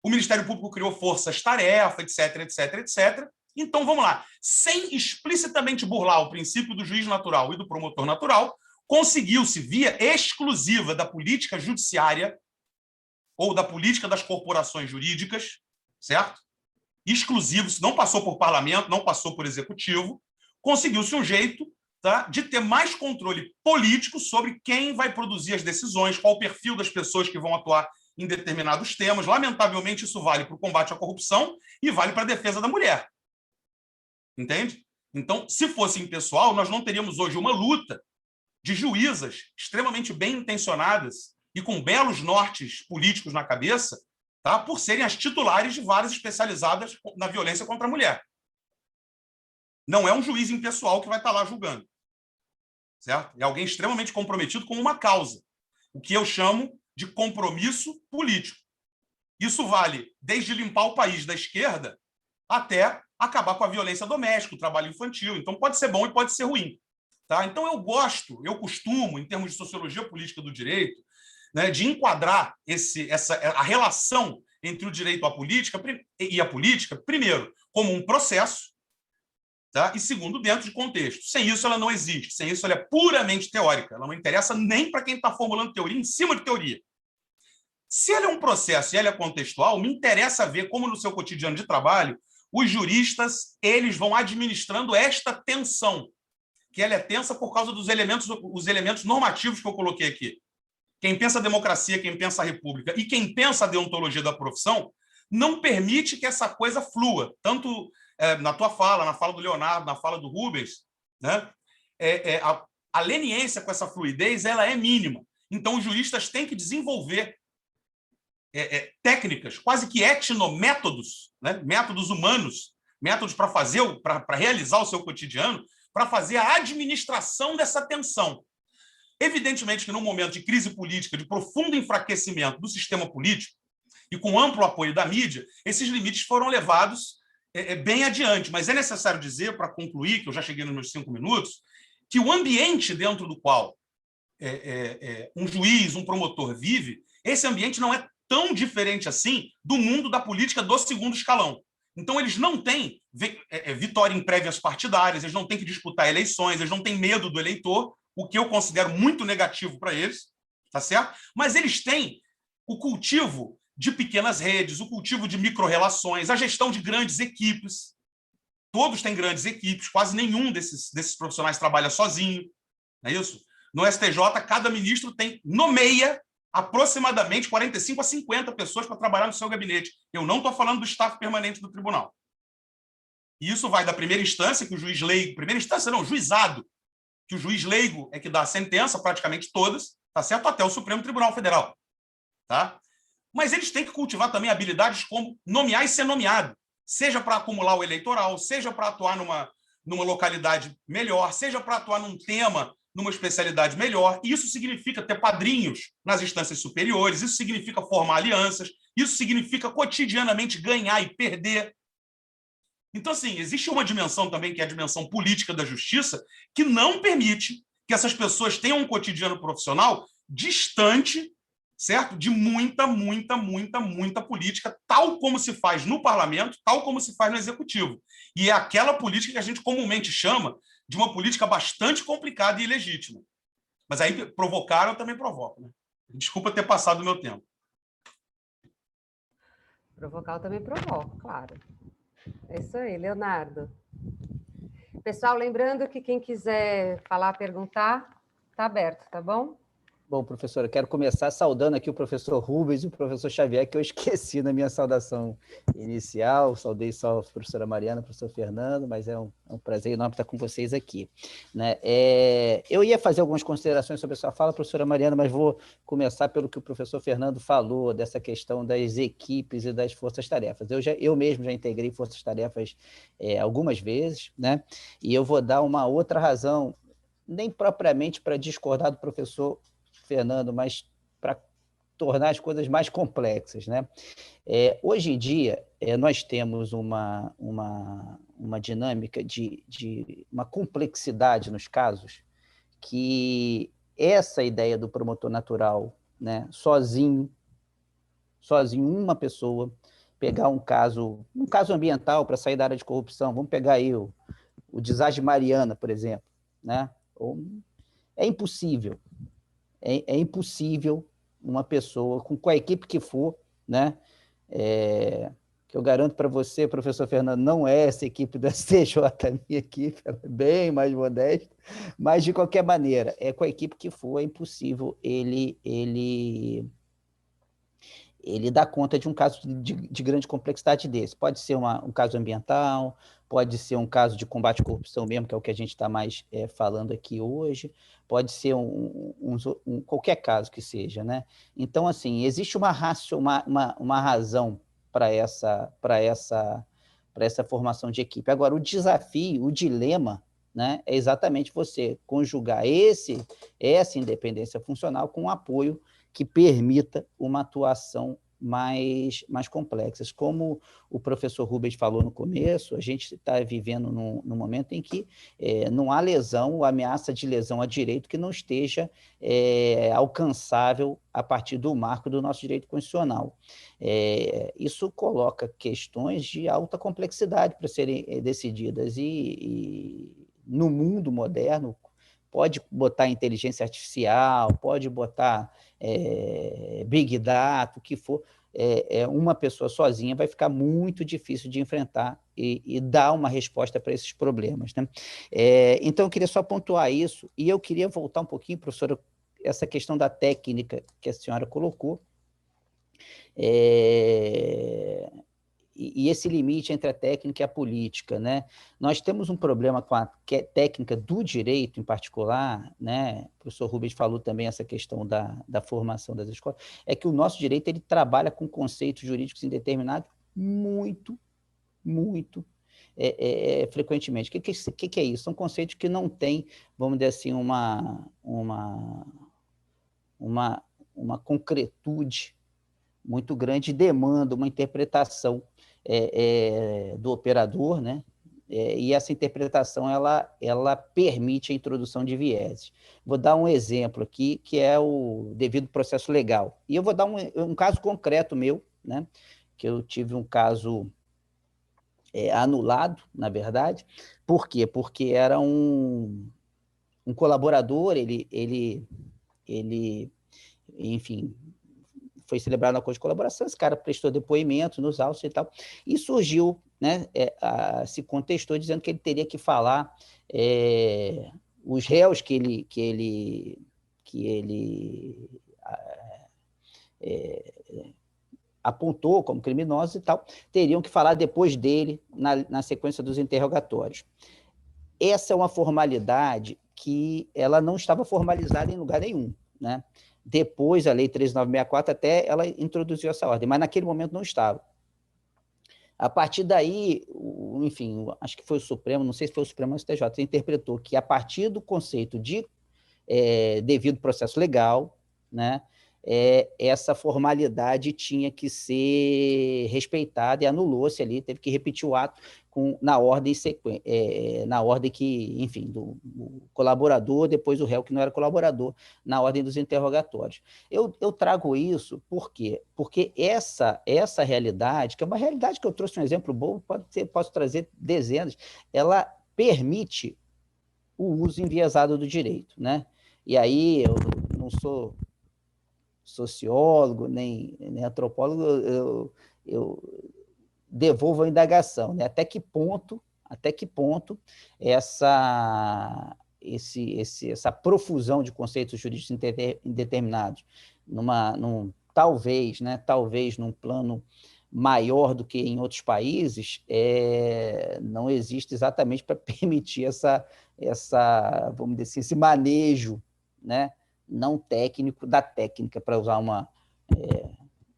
O Ministério Público criou forças-tarefa, etc, etc, etc. Então, vamos lá. Sem explicitamente burlar o princípio do juiz natural e do promotor natural, conseguiu-se, via exclusiva da política judiciária ou da política das corporações jurídicas, certo? Exclusivo, não passou por parlamento, não passou por executivo, conseguiu-se um jeito, tá, de ter mais controle político sobre quem vai produzir as decisões, qual o perfil das pessoas que vão atuar em determinados temas. Lamentavelmente, isso vale para o combate à corrupção e vale para a defesa da mulher. Entende? Então, se fosse impessoal, nós não teríamos hoje uma luta de juízas extremamente bem intencionadas e com belos nortes políticos na cabeça, tá, por serem as titulares de varas especializadas na violência contra a mulher. Não é um juiz impessoal que vai estar lá julgando. Certo? É alguém extremamente comprometido com uma causa, o que eu chamo de compromisso político. Isso vale desde limpar o país da esquerda até acabar com a violência doméstica, o trabalho infantil. Então, pode ser bom e pode ser ruim. Tá? Então, eu costumo, em termos de sociologia política do direito, né, de enquadrar a relação entre o direito e a política, primeiro, como um processo, tá? E segundo, dentro de contexto. Sem isso, ela não existe. Sem isso, ela é puramente teórica. Ela não interessa nem para quem está formulando teoria em cima de teoria. Se ela é um processo e ela é contextual, me interessa ver como, no seu cotidiano de trabalho, os juristas eles vão administrando esta tensão, que ela é tensa por causa dos elementos normativos que eu coloquei aqui. Quem pensa a democracia, quem pensa a república e quem pensa a deontologia da profissão não permite que essa coisa flua. Tanto na tua fala, na fala do Leonardo, na fala do Rubens, né? A leniência com essa fluidez ela é mínima. Então, os juristas têm que desenvolver técnicas, quase que etnométodos, né? Métodos humanos, métodos para realizar o seu cotidiano, para fazer a administração dessa tensão. Evidentemente que, num momento de crise política, de profundo enfraquecimento do sistema político, e com amplo apoio da mídia, esses limites foram levados bem adiante. Mas é necessário dizer, para concluir, que eu já cheguei nos meus 5 minutos, que o ambiente dentro do qual um juiz, um promotor vive, esse ambiente não é tão diferente assim do mundo da política do segundo escalão. Então, eles não têm vitória em prévias partidárias, eles não têm que disputar eleições, eles não têm medo do eleitor, o que eu considero muito negativo para eles, tá certo? Mas eles têm o cultivo de pequenas redes, o cultivo de micro-relações, a gestão de grandes equipes. Todos têm grandes equipes, quase nenhum desses profissionais trabalha sozinho, não é isso? No STJ, cada ministro nomeia aproximadamente 45 a 50 pessoas para trabalhar no seu gabinete. Eu não estou falando do staff permanente do tribunal. E isso vai da primeira instância, que o juiz leigo... Primeira instância não, juizado, que o juiz leigo é que dá a sentença, praticamente todas, tá certo? Até o Supremo Tribunal Federal. Tá? Mas eles têm que cultivar também habilidades como nomear e ser nomeado. seja para acumular o eleitoral, seja para atuar numa localidade melhor, seja para atuar num tema, numa especialidade melhor. Isso significa ter padrinhos nas instâncias superiores, isso significa formar alianças, isso significa cotidianamente ganhar e perder. Então, assim, existe uma dimensão também, que é a dimensão política da justiça, que não permite que essas pessoas tenham um cotidiano profissional distante, certo? De muita política, tal como se faz no parlamento, tal como se faz no executivo. E é aquela política que a gente comumente chama de uma política bastante complicada e ilegítima. Mas aí provocaram, eu também provoco, né? Desculpa ter passado o meu tempo. Provocar eu também provoco, claro. É isso aí, Leonardo. Pessoal, lembrando que quem quiser falar, perguntar, está aberto, tá bom? Bom, professor, eu quero começar saudando aqui o professor Rubens e o professor Xavier, que eu esqueci na minha saudação inicial. Saudei só a professora Mariana, o professor Fernando, mas é um prazer enorme estar com vocês aqui, né? Eu ia fazer algumas considerações sobre a sua fala, professora Mariana, mas vou começar pelo que o professor Fernando falou, dessa questão das equipes e das forças-tarefas. Eu mesmo já integrei forças-tarefas algumas vezes, né? E eu vou dar uma outra razão, nem propriamente para discordar do professor Fernando, mas para tornar as coisas mais complexas, né? Hoje em dia, nós temos uma dinâmica de uma complexidade nos casos, que essa ideia do promotor natural, né, sozinho, uma pessoa, pegar um caso ambiental para sair da área de corrupção, vamos pegar aí o desastre de Mariana, por exemplo, né? É impossível. É impossível uma pessoa, com a equipe que for, né? Que eu garanto para você, professor Fernando, não é essa equipe do STJ, a minha equipe, ela é bem mais modesta, mas, de qualquer maneira, com a equipe que for, é impossível ele dá conta de um caso de grande complexidade desse. Pode ser um caso ambiental, pode ser um caso de combate à corrupção mesmo, que é o que a gente está mais falando aqui hoje, pode ser qualquer caso que seja, né? Então, assim, existe uma razão para essa formação de equipe. Agora, o desafio, o dilema, né, é exatamente você conjugar essa independência funcional com um apoio que permita uma atuação mais complexa. Como o professor Rubens falou no começo, a gente está vivendo num momento em que não há lesão, ameaça de lesão a direito que não esteja alcançável a partir do marco do nosso direito constitucional. Isso coloca questões de alta complexidade para serem decididas e no mundo moderno, pode botar inteligência artificial, pode botar Big Data, o que for, uma pessoa sozinha vai ficar muito difícil de enfrentar e dar uma resposta para esses problemas, né? Então, eu queria só pontuar isso, e eu queria voltar um pouquinho, professora, essa questão da técnica que a senhora colocou, e esse limite entre a técnica e a política, né? Nós temos um problema com a técnica do direito, em particular, né? O professor Rubens falou também essa questão da formação das escolas, é que o nosso direito ele trabalha com conceitos jurídicos indeterminados muito frequentemente. O que é isso? São conceitos que não têm, vamos dizer assim, uma concretude muito grande, demanda uma interpretação do operador, né? E essa interpretação ela permite a introdução de vieses. Vou dar um exemplo aqui, que é o devido processo legal. E eu vou dar um caso concreto meu, né? Que eu tive um caso anulado, na verdade. Por quê? Porque era um colaborador, ele enfim, foi celebrado um acordo de colaboração, esse cara prestou depoimento nos autos e tal, e surgiu, né, se contestou dizendo que ele teria que falar os réus que ele apontou como criminosos e tal, teriam que falar depois dele na sequência dos interrogatórios. Essa é uma formalidade que ela não estava formalizada em lugar nenhum, né? Depois, a Lei 13.964, até ela introduziu essa ordem, mas naquele momento não estava. A partir daí, enfim, acho que foi o Supremo, não sei se foi o Supremo ou o STJ, interpretou que a partir do conceito de devido processo legal, né, essa formalidade tinha que ser respeitada e anulou-se ali, teve que repetir o ato na ordem que, enfim, do colaborador, depois o réu que não era colaborador, na ordem dos interrogatórios. Eu trago isso por quê? Porque essa realidade, que é uma realidade que eu trouxe um exemplo bom, posso trazer dezenas, ela permite o uso enviesado do direito, né? E aí eu não sou sociólogo, nem antropólogo, eu devolvo a indagação, né? Até que ponto essa profusão de conceitos jurídicos indeterminados, talvez num plano maior do que em outros países, não existe exatamente para permitir vamos dizer assim, esse manejo, né, não técnico da técnica, para usar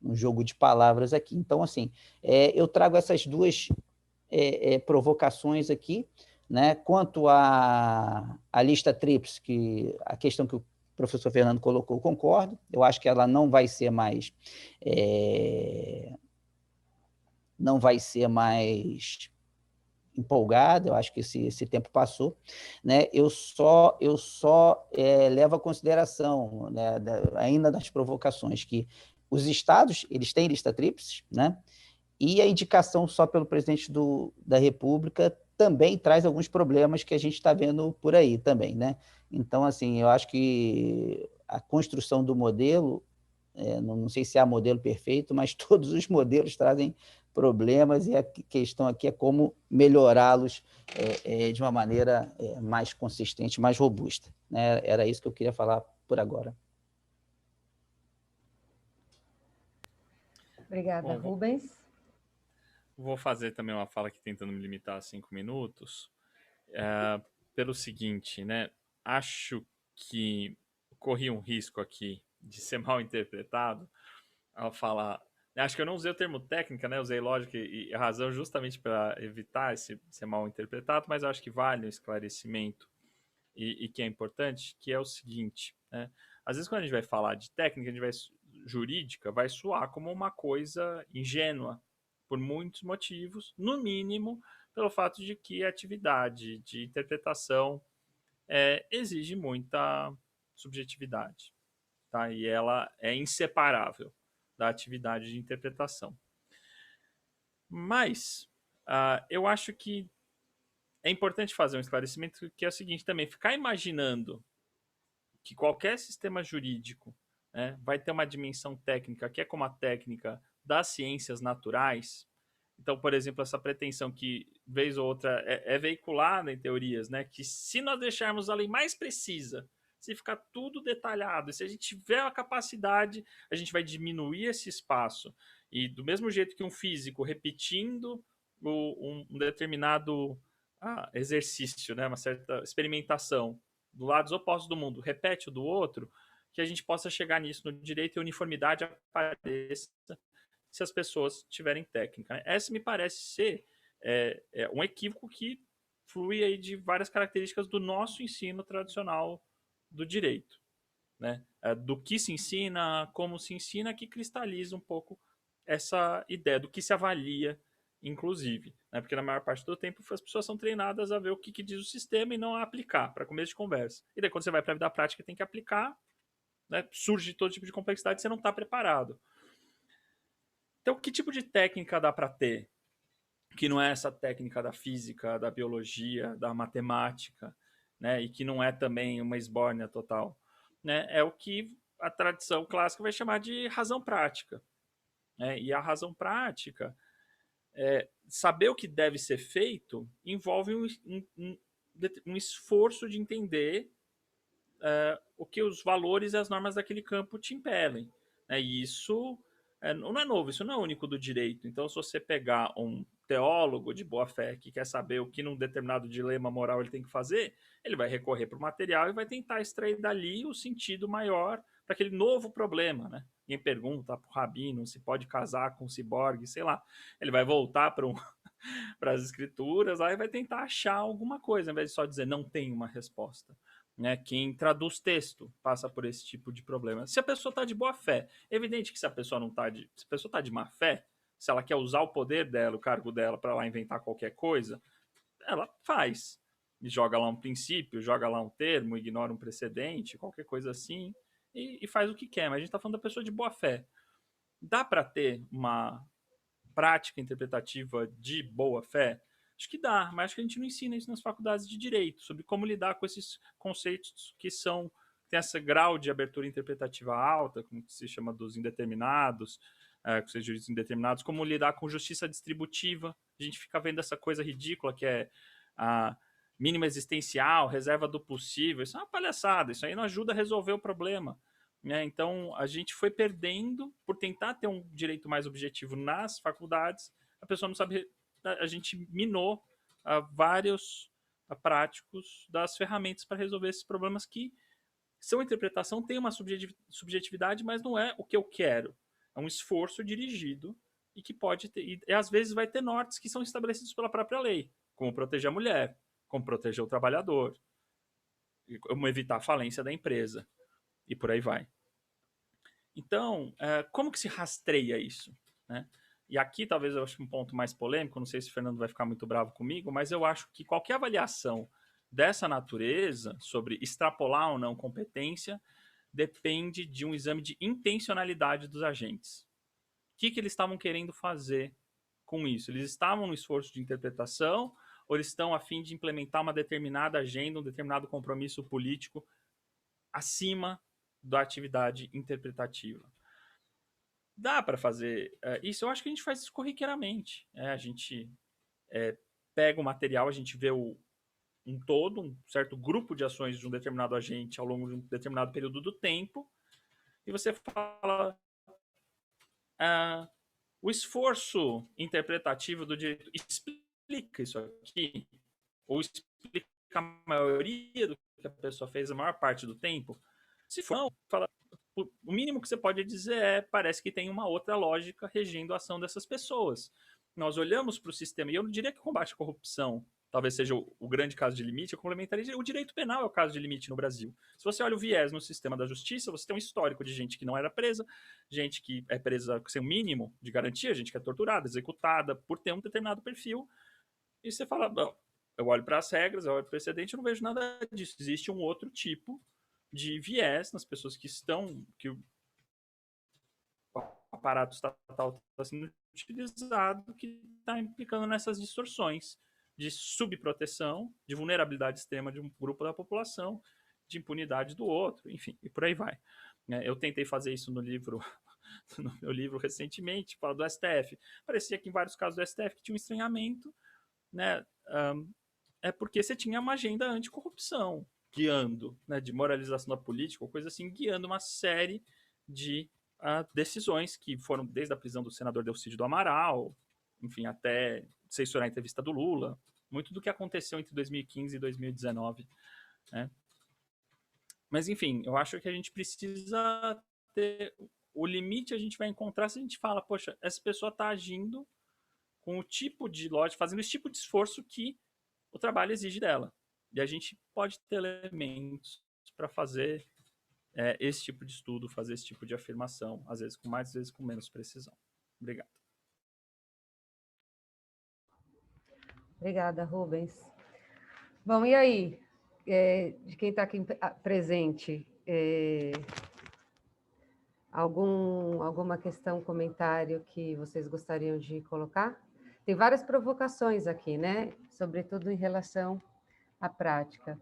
um jogo de palavras aqui. Então, assim, eu trago essas duas provocações aqui, né? Quanto à lista TRIPS, a questão que o professor Fernando colocou, eu concordo, eu acho que ela não vai ser mais empolgada, eu acho que esse tempo passou, né? Eu só levo a consideração, né, ainda das provocações, que os estados, eles têm lista tríplice, né? E a indicação só pelo presidente da República também traz alguns problemas que a gente está vendo por aí também, né? Então, assim, eu acho que a construção do modelo, não sei se há modelo perfeito, mas todos os modelos trazem problemas e a questão aqui é como melhorá-los de uma maneira mais consistente, mais robusta, né? Era isso que eu queria falar por agora. Obrigada, Bom, Rubens. Vou fazer também uma fala aqui tentando me limitar a 5 minutos. Pelo seguinte, né? Acho que corri um risco aqui de ser mal interpretado ao falar. Acho que eu não usei o termo técnica, né? Usei lógica e razão justamente para evitar ser mal interpretado, mas acho que vale um esclarecimento e que é importante, que é o seguinte, né? Às vezes quando a gente vai falar de técnica, jurídica, vai soar como uma coisa ingênua, por muitos motivos, no mínimo pelo fato de que a atividade de interpretação exige muita subjetividade, tá? E ela é inseparável da atividade de interpretação. Mas eu acho que é importante fazer um esclarecimento que é o seguinte também, ficar imaginando que qualquer sistema jurídico, né, vai ter uma dimensão técnica que é como a técnica das ciências naturais. Então, por exemplo, essa pretensão que, vez ou outra, é veiculada em teorias, né, que se nós deixarmos a lei mais precisa, se ficar tudo detalhado, se a gente tiver a capacidade, a gente vai diminuir esse espaço. E do mesmo jeito que um físico repetindo um determinado exercício, né, uma certa experimentação, do lados opostos do mundo, repete o do outro, que a gente possa chegar nisso no direito e a uniformidade apareça se as pessoas tiverem técnica. Essa me parece ser um equívoco que flui aí de várias características do nosso ensino tradicional do direito, né? Do que se ensina, como se ensina, que cristaliza um pouco essa ideia do que se avalia, inclusive, né? Porque na maior parte do tempo as pessoas são treinadas a ver o que diz o sistema e não a aplicar, para começo de conversa. E daí quando você vai para a vida prática tem que aplicar, né? Surge todo tipo de complexidade e você não está preparado. Então, que tipo de técnica dá para ter? Que não é essa técnica da física, da biologia, da matemática, né? E que não é também uma esbórnia total, né? É o que a tradição clássica vai chamar de razão prática, né? E a razão prática, saber o que deve ser feito, envolve um esforço de entender o que os valores e as normas daquele campo te impelem, né? E isso não é novo, isso não é único do direito. Então, se você pegar um teólogo de boa fé que quer saber o que num determinado dilema moral ele tem que fazer, ele vai recorrer para o material e vai tentar extrair dali o sentido maior para aquele novo problema, né? Ninguém pergunta para o rabino se pode casar com um ciborgue, sei lá. Ele vai voltar para as escrituras, aí vai tentar achar alguma coisa, ao invés de só dizer não tem uma resposta. Né? Quem traduz texto passa por esse tipo de problema. Se a pessoa está de boa fé, é evidente que se a pessoa não está se a pessoa está de má fé, se ela quer usar o poder dela, o cargo dela para lá inventar qualquer coisa, ela faz. E joga lá um princípio, joga lá um termo, ignora um precedente, qualquer coisa assim, e faz o que quer. Mas a gente está falando da pessoa de boa fé. Dá para ter uma prática interpretativa de boa fé? Acho que dá, mas acho que a gente não ensina isso nas faculdades de direito, sobre como lidar com esses conceitos que tem esse grau de abertura interpretativa alta, como se chama dos indeterminados, com seus juízes indeterminados, como lidar com justiça distributiva. A gente fica vendo essa coisa ridícula que é a mínima existencial, reserva do possível. Isso é uma palhaçada, isso aí não ajuda a resolver o problema. Né? Então, a gente foi perdendo por tentar ter um direito mais objetivo nas faculdades. A pessoa não sabe, a gente minou vários práticos das ferramentas para resolver esses problemas que são interpretação, tem uma subjetividade, mas não é o que eu quero. É um esforço dirigido e que pode ter, e às vezes vai ter nortes que são estabelecidos pela própria lei, como proteger a mulher, como proteger o trabalhador, como evitar a falência da empresa. E por aí vai. Então, como que se rastreia isso? Né? E aqui talvez eu ache um ponto mais polêmico, não sei se o Fernando vai ficar muito bravo comigo, mas eu acho que qualquer avaliação dessa natureza, sobre extrapolar ou não competência, depende de um exame de intencionalidade dos agentes. O que eles estavam querendo fazer com isso? Eles estavam no esforço de interpretação ou eles estão a fim de implementar uma determinada agenda, um determinado compromisso político acima da atividade interpretativa? Dá para fazer isso? Eu acho que a gente faz isso corriqueiramente. A gente pega o material, a gente vê um certo grupo de ações de um determinado agente ao longo de um determinado período do tempo, e você fala o esforço interpretativo do direito explica isso aqui, ou explica a maioria do que a pessoa fez a maior parte do tempo. Se for não, fala, o mínimo que você pode dizer parece que tem uma outra lógica regendo a ação dessas pessoas. Nós olhamos para o sistema, e eu não diria que o combate à corrupção talvez seja o grande caso de limite, eu complementaria, o direito penal é o caso de limite no Brasil. Se você olha o viés no sistema da justiça, você tem um histórico de gente que não era presa, gente que é presa sem um mínimo de garantia, gente que é torturada, executada por ter um determinado perfil, e você fala, bom, eu olho para as regras, eu olho para o precedente, eu não vejo nada disso. Existe um outro tipo de viés nas pessoas que o aparato estatal está sendo utilizado, que está implicando nessas distorções de subproteção, de vulnerabilidade extrema de um grupo da população, de impunidade do outro, enfim, e por aí vai. Eu tentei fazer isso no meu livro recentemente, falo do STF. Parecia que em vários casos do STF que tinha um estranhamento, né? É porque você tinha uma agenda anticorrupção guiando, né, de moralização da política, ou coisa assim, guiando uma série de decisões que foram desde a prisão do senador Delcídio do Amaral, enfim, até censurar a entrevista do Lula, muito do que aconteceu entre 2015 e 2019, né? Mas, enfim, eu acho que a gente precisa ter o limite, a gente vai encontrar se a gente fala, poxa, essa pessoa está agindo com o tipo de lógica, fazendo esse tipo de esforço que o trabalho exige dela. E a gente pode ter elementos para fazer esse tipo de estudo, fazer esse tipo de afirmação, às vezes com mais, às vezes com menos precisão. Obrigado. Obrigada, Rubens. Bom, e aí, de quem está aqui presente, alguma questão, comentário que vocês gostariam de colocar? Tem várias provocações aqui, né? Sobretudo em relação à prática.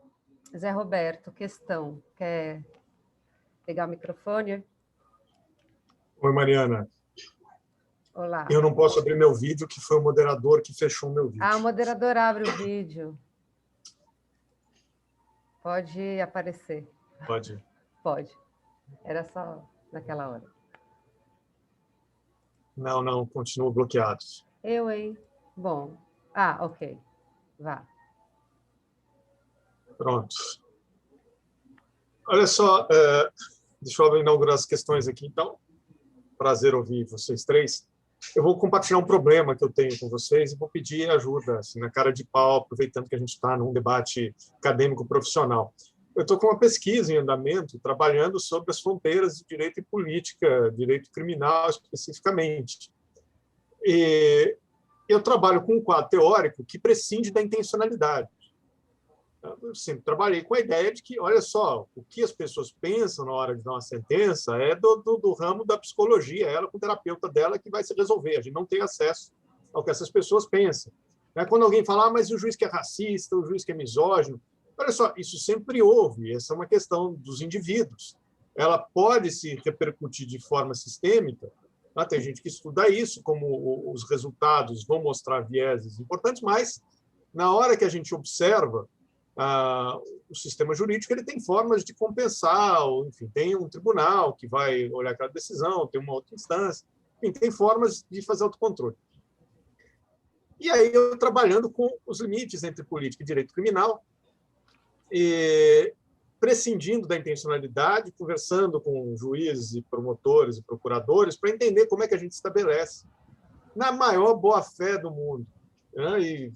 Zé Roberto, questão. Quer pegar o microfone? Oi, Mariana. Olá. Eu não posso abrir meu vídeo, que foi o moderador que fechou meu vídeo. O moderador abre o vídeo. Pode aparecer. Pode. Pode. Era só naquela hora. Não, continuam bloqueados. Hein? Bom. Ok. Vá. Pronto. Olha só, Deixa eu inaugurar as questões aqui, então. Prazer ouvir vocês três. Eu vou compartilhar um problema que eu tenho com vocês e vou pedir ajuda, assim, na cara de pau, aproveitando que a gente está num debate acadêmico profissional. Eu estou com uma pesquisa em andamento, trabalhando sobre as fronteiras de direito e política, direito criminal especificamente. E eu trabalho com um quadro teórico que prescinde da intencionalidade. Eu sempre trabalhei com a ideia de que, olha só, o que as pessoas pensam na hora de dar uma sentença é do ramo da psicologia, ela com o terapeuta dela que vai se resolver. A gente não tem acesso ao que essas pessoas pensam. Quando alguém fala, mas o juiz que é racista, o juiz que é misógino, olha só, isso sempre houve, essa é uma questão dos indivíduos. Ela pode se repercutir de forma sistêmica, tem gente que estuda isso, como os resultados vão mostrar vieses importantes, mas na hora que a gente observa o sistema jurídico, ele tem formas de compensar, enfim, tem um tribunal que vai olhar aquela decisão, tem uma outra instância, enfim, tem formas de fazer autocontrole. E aí eu trabalhando com os limites entre política e direito criminal, e prescindindo da intencionalidade, conversando com juízes e promotores e procuradores para entender como é que a gente estabelece na maior boa-fé do mundo, né? E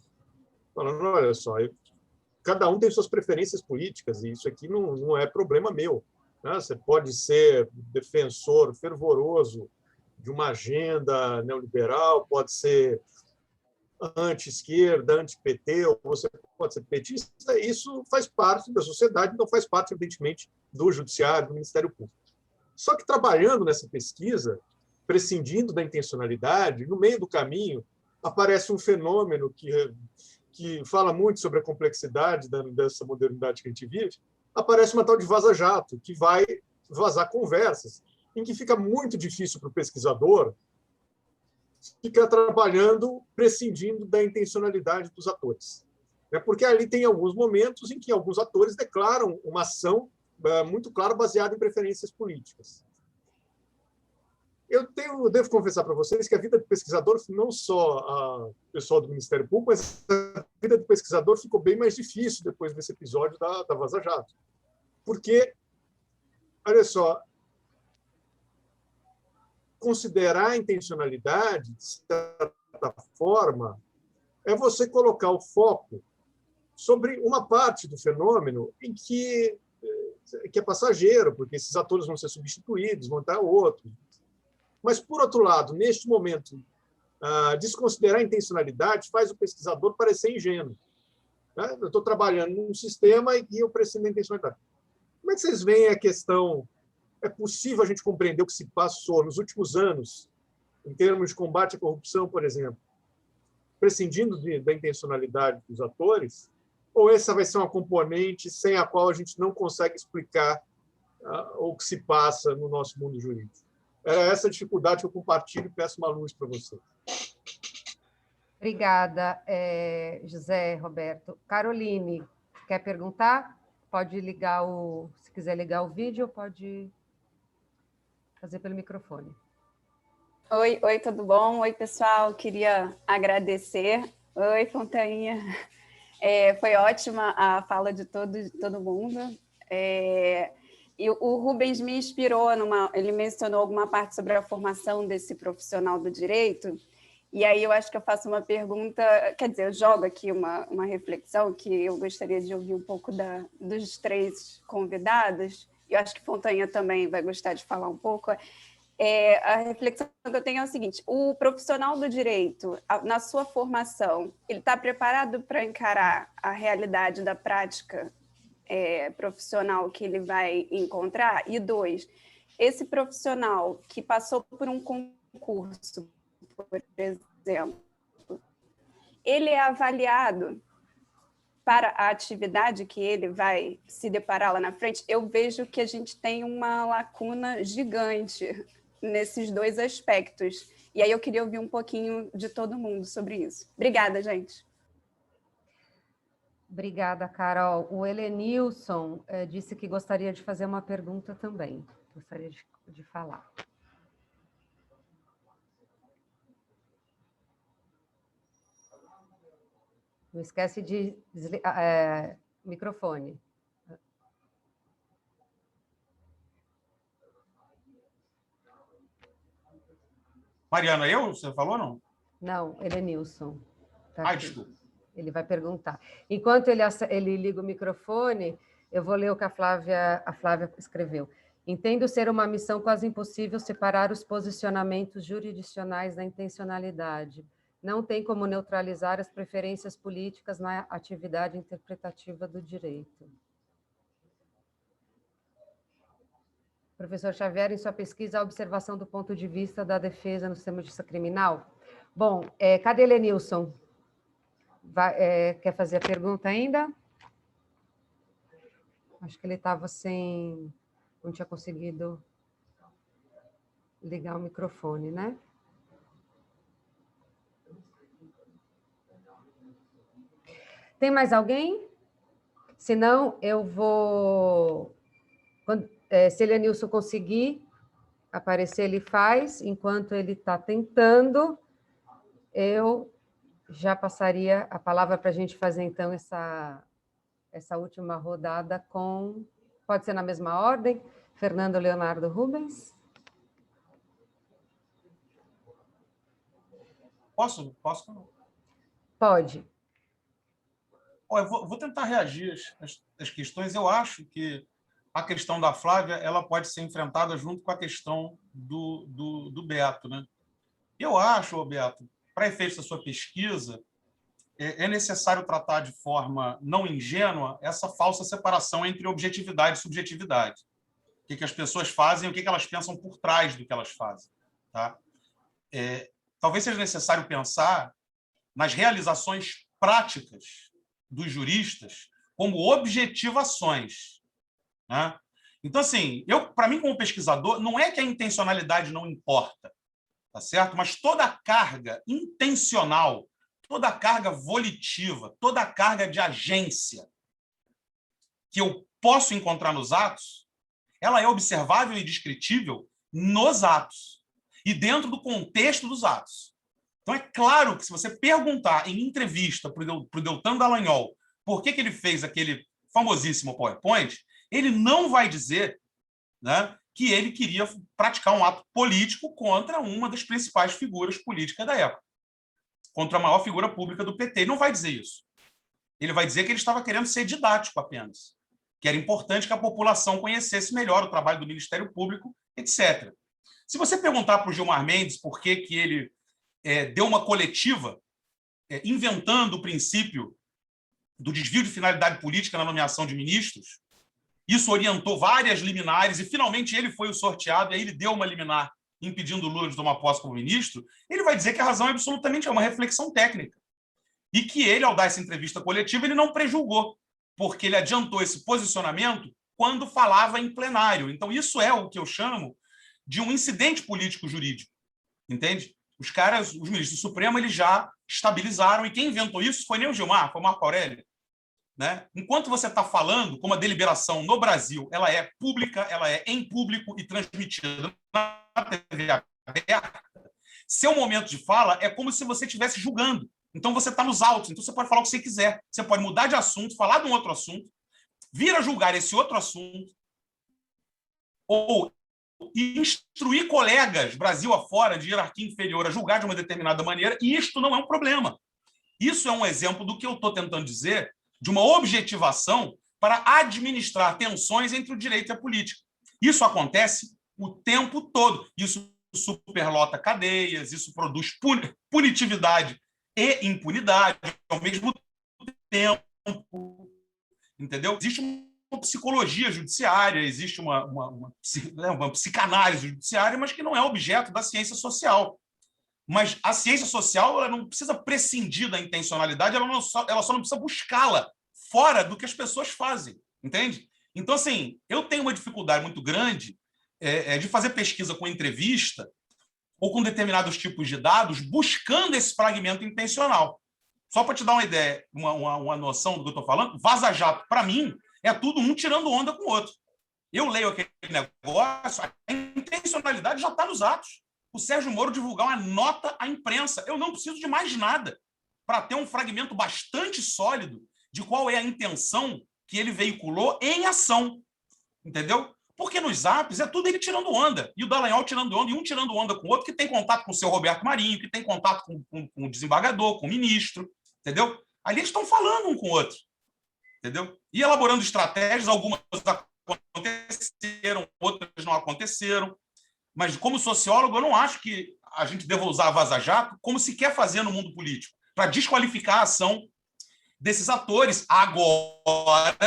falando, olha só, cada um tem suas preferências políticas, e isso aqui não é problema meu, né? Você pode ser defensor fervoroso de uma agenda neoliberal, pode ser anti-esquerda, anti-PT, ou você pode ser petista, isso faz parte da sociedade, não faz parte, evidentemente, do Judiciário, do Ministério Público. Só que trabalhando nessa pesquisa, prescindindo da intencionalidade, no meio do caminho, aparece um fenômeno que fala muito sobre a complexidade dessa modernidade que a gente vive, aparece uma tal de vaza-jato, que vai vazar conversas, em que fica muito difícil para o pesquisador ficar trabalhando, prescindindo da intencionalidade dos atores. Porque ali tem alguns momentos em que alguns atores declaram uma ação muito clara baseada em preferências políticas. Eu devo confessar para vocês que a vida do pesquisador, não só o pessoal do Ministério Público, mas a vida do pesquisador ficou bem mais difícil depois desse episódio da Vaza Jato. Porque, olha só, considerar a intencionalidade, de certa forma, é você colocar o foco sobre uma parte do fenômeno em que é passageiro, porque esses atores vão ser substituídos, vão estar outros. Mas, por outro lado, neste momento, desconsiderar a intencionalidade faz o pesquisador parecer ingênuo. Eu estou trabalhando num sistema e eu prescindo da intencionalidade. Como é que vocês veem a questão? É possível a gente compreender o que se passou nos últimos anos, em termos de combate à corrupção, por exemplo, prescindindo da intencionalidade dos atores? Ou essa vai ser uma componente sem a qual a gente não consegue explicar o que se passa no nosso mundo jurídico? Era essa dificuldade que eu compartilho e peço uma luz para você. Obrigada, José Roberto. Caroline, quer perguntar? Pode ligar se quiser ligar o vídeo, pode fazer pelo microfone. Oi, tudo bom? Oi, pessoal. Queria agradecer. Oi, Fontainha. Foi ótima a fala de todo mundo. E o Rubens me inspirou, ele mencionou alguma parte sobre a formação desse profissional do direito, e aí eu acho que eu faço uma pergunta, quer dizer, eu jogo aqui uma reflexão que eu gostaria de ouvir um pouco dos três convidados, e eu acho que Fontainha também vai gostar de falar um pouco. A reflexão que eu tenho é o seguinte: o profissional do direito, na sua formação, ele está preparado para encarar a realidade da prática profissional que ele vai encontrar? E dois, esse profissional que passou por um concurso, por exemplo, ele é avaliado para a atividade que ele vai se deparar lá na frente? Eu vejo que a gente tem uma lacuna gigante nesses dois aspectos. E aí eu queria ouvir um pouquinho de todo mundo sobre isso. Obrigada, gente. Obrigada, Carol. O Helenilson disse que gostaria de fazer uma pergunta também. Gostaria de falar. Não esquece de desligar microfone. Mariana, você falou não? Não, ele é Nilson. Tá Ai, aqui. desculpa. Ele vai perguntar. Enquanto ele liga o microfone, eu vou ler o que a Flávia escreveu. Entendo ser uma missão quase impossível separar os posicionamentos jurisdicionais da intencionalidade. Não tem como neutralizar as preferências políticas na atividade interpretativa do direito. Professor Xavier, em sua pesquisa, a observação do ponto de vista da defesa no sistema de justiça criminal. Bom, cadê Lenilson? Quer fazer a pergunta ainda? Acho que ele estava sem... Não tinha conseguido ligar o microfone, né? Tem mais alguém? Se não, eu vou... se ele, Nilson, conseguir aparecer, ele faz. Enquanto ele está tentando, eu já passaria a palavra para a gente fazer, então, essa última rodada com... Pode ser na mesma ordem? Fernando Leonardo Rubens. Posso? Pode. Eu vou tentar reagir às questões. Eu acho que a questão da Flávia ela pode ser enfrentada junto com a questão do Beto, né? Eu acho, Beto, para efeitos da sua pesquisa, é necessário tratar de forma não ingênua essa falsa separação entre objetividade e subjetividade. O que as pessoas fazem e o que elas pensam por trás do que elas fazem. Tá? Talvez seja necessário pensar nas realizações práticas dos juristas como objetivações. Né? Então, assim, para mim, como pesquisador, não é que a intencionalidade não importa, tá certo? Mas toda a carga intencional, toda a carga volitiva, toda a carga de agência que eu posso encontrar nos atos, ela é observável e descritível nos atos e dentro do contexto dos atos. Então, é claro que se você perguntar em entrevista para o Deltan Dallagnol por que ele fez aquele famosíssimo PowerPoint, ele não vai dizer, né, que ele queria praticar um ato político contra uma das principais figuras políticas da época, contra a maior figura pública do PT. Ele não vai dizer isso. Ele vai dizer que ele estava querendo ser didático apenas, que era importante que a população conhecesse melhor o trabalho do Ministério Público, etc. Se você perguntar para o Gilmar Mendes por que ele deu uma coletiva inventando o princípio do desvio de finalidade política na nomeação de ministros, isso orientou várias liminares e, finalmente, ele foi o sorteado, e aí ele deu uma liminar impedindo o Lula de tomar posse como ministro, ele vai dizer que a razão é absolutamente uma reflexão técnica. E que ele, ao dar essa entrevista coletiva, ele não prejulgou, porque ele adiantou esse posicionamento quando falava em plenário. Então, isso é o que eu chamo de um incidente político-jurídico. Entende? Os ministros do Supremo, eles já estabilizaram, e quem inventou isso foi nem o Gilmar, foi o Marco Aurélio. Né? Enquanto você está falando, como a deliberação no Brasil ela é pública, ela é em público e transmitida na TV aberta, seu momento de fala é como se você estivesse julgando. Então você está nos autos, então você pode falar o que você quiser. Você pode mudar de assunto, falar de um outro assunto, vir a julgar esse outro assunto, ou instruir colegas Brasil afora de hierarquia inferior a julgar de uma determinada maneira, e isto não é um problema. Isso é um exemplo do que eu estou tentando dizer, de uma objetivação para administrar tensões entre o direito e a política. Isso acontece o tempo todo. Isso superlota cadeias, isso produz punitividade e impunidade ao mesmo tempo. Entendeu? Existe uma psicologia judiciária, existe uma psicanálise judiciária, mas que não é objeto da ciência social. Mas a ciência social ela não precisa prescindir da intencionalidade, ela só não precisa buscá-la fora do que as pessoas fazem, entende? Então, assim, eu tenho uma dificuldade muito grande de fazer pesquisa com entrevista ou com determinados tipos de dados buscando esse fragmento intencional. Só para te dar uma ideia, uma noção do que eu estou falando, Vaza Jato, para mim, é tudo um tirando onda com o outro. Eu leio aquele negócio, a intencionalidade já está nos atos. O Sérgio Moro divulgar uma nota à imprensa. Eu não preciso de mais nada para ter um fragmento bastante sólido de qual é a intenção que ele veiculou em ação. Entendeu? Porque nos zaps é tudo ele tirando onda. E o Dallagnol tirando onda, e um tirando onda com o outro, que tem contato com o seu Roberto Marinho, que tem contato com o desembargador, com o ministro, entendeu? Ali eles estão falando um com o outro, entendeu? E elaborando estratégias, algumas aconteceram, outras não aconteceram. Mas, como sociólogo, eu não acho que a gente deva usar a vaza-jato como se quer fazer no mundo político, para desqualificar a ação desses atores agora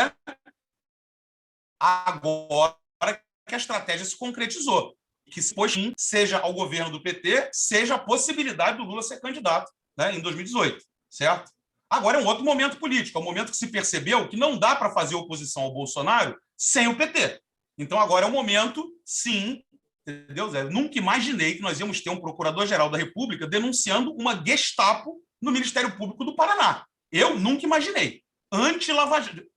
que a estratégia se concretizou. Que, depois, seja ao governo do PT, seja a possibilidade do Lula ser candidato, né, em 2018, certo? Agora é um outro momento político, é um momento que se percebeu que não dá para fazer oposição ao Bolsonaro sem o PT. Então, agora é um momento, sim, entendeu, Zé? Nunca imaginei que nós íamos ter um procurador-geral da República denunciando uma Gestapo no Ministério Público do Paraná. Eu nunca imaginei.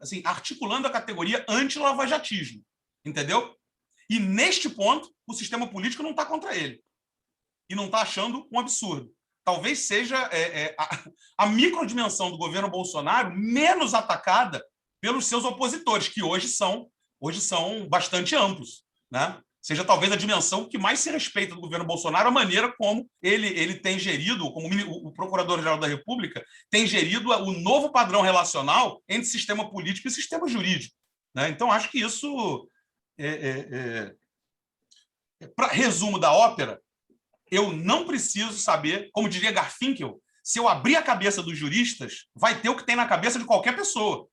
Assim, articulando a categoria anti-lavajatismo, entendeu? E, neste ponto, o sistema político não está contra ele. E não está achando um absurdo. Talvez seja a microdimensão do governo Bolsonaro menos atacada pelos seus opositores, que hoje são bastante amplos, né? Seja talvez a dimensão que mais se respeita do governo Bolsonaro, a maneira como ele tem gerido, como o Procurador-Geral da República tem gerido o novo padrão relacional entre sistema político e sistema jurídico, né? Então, acho que isso, para resumo da ópera, eu não preciso saber, como diria Garfinkel, se eu abrir a cabeça dos juristas, vai ter o que tem na cabeça de qualquer pessoa,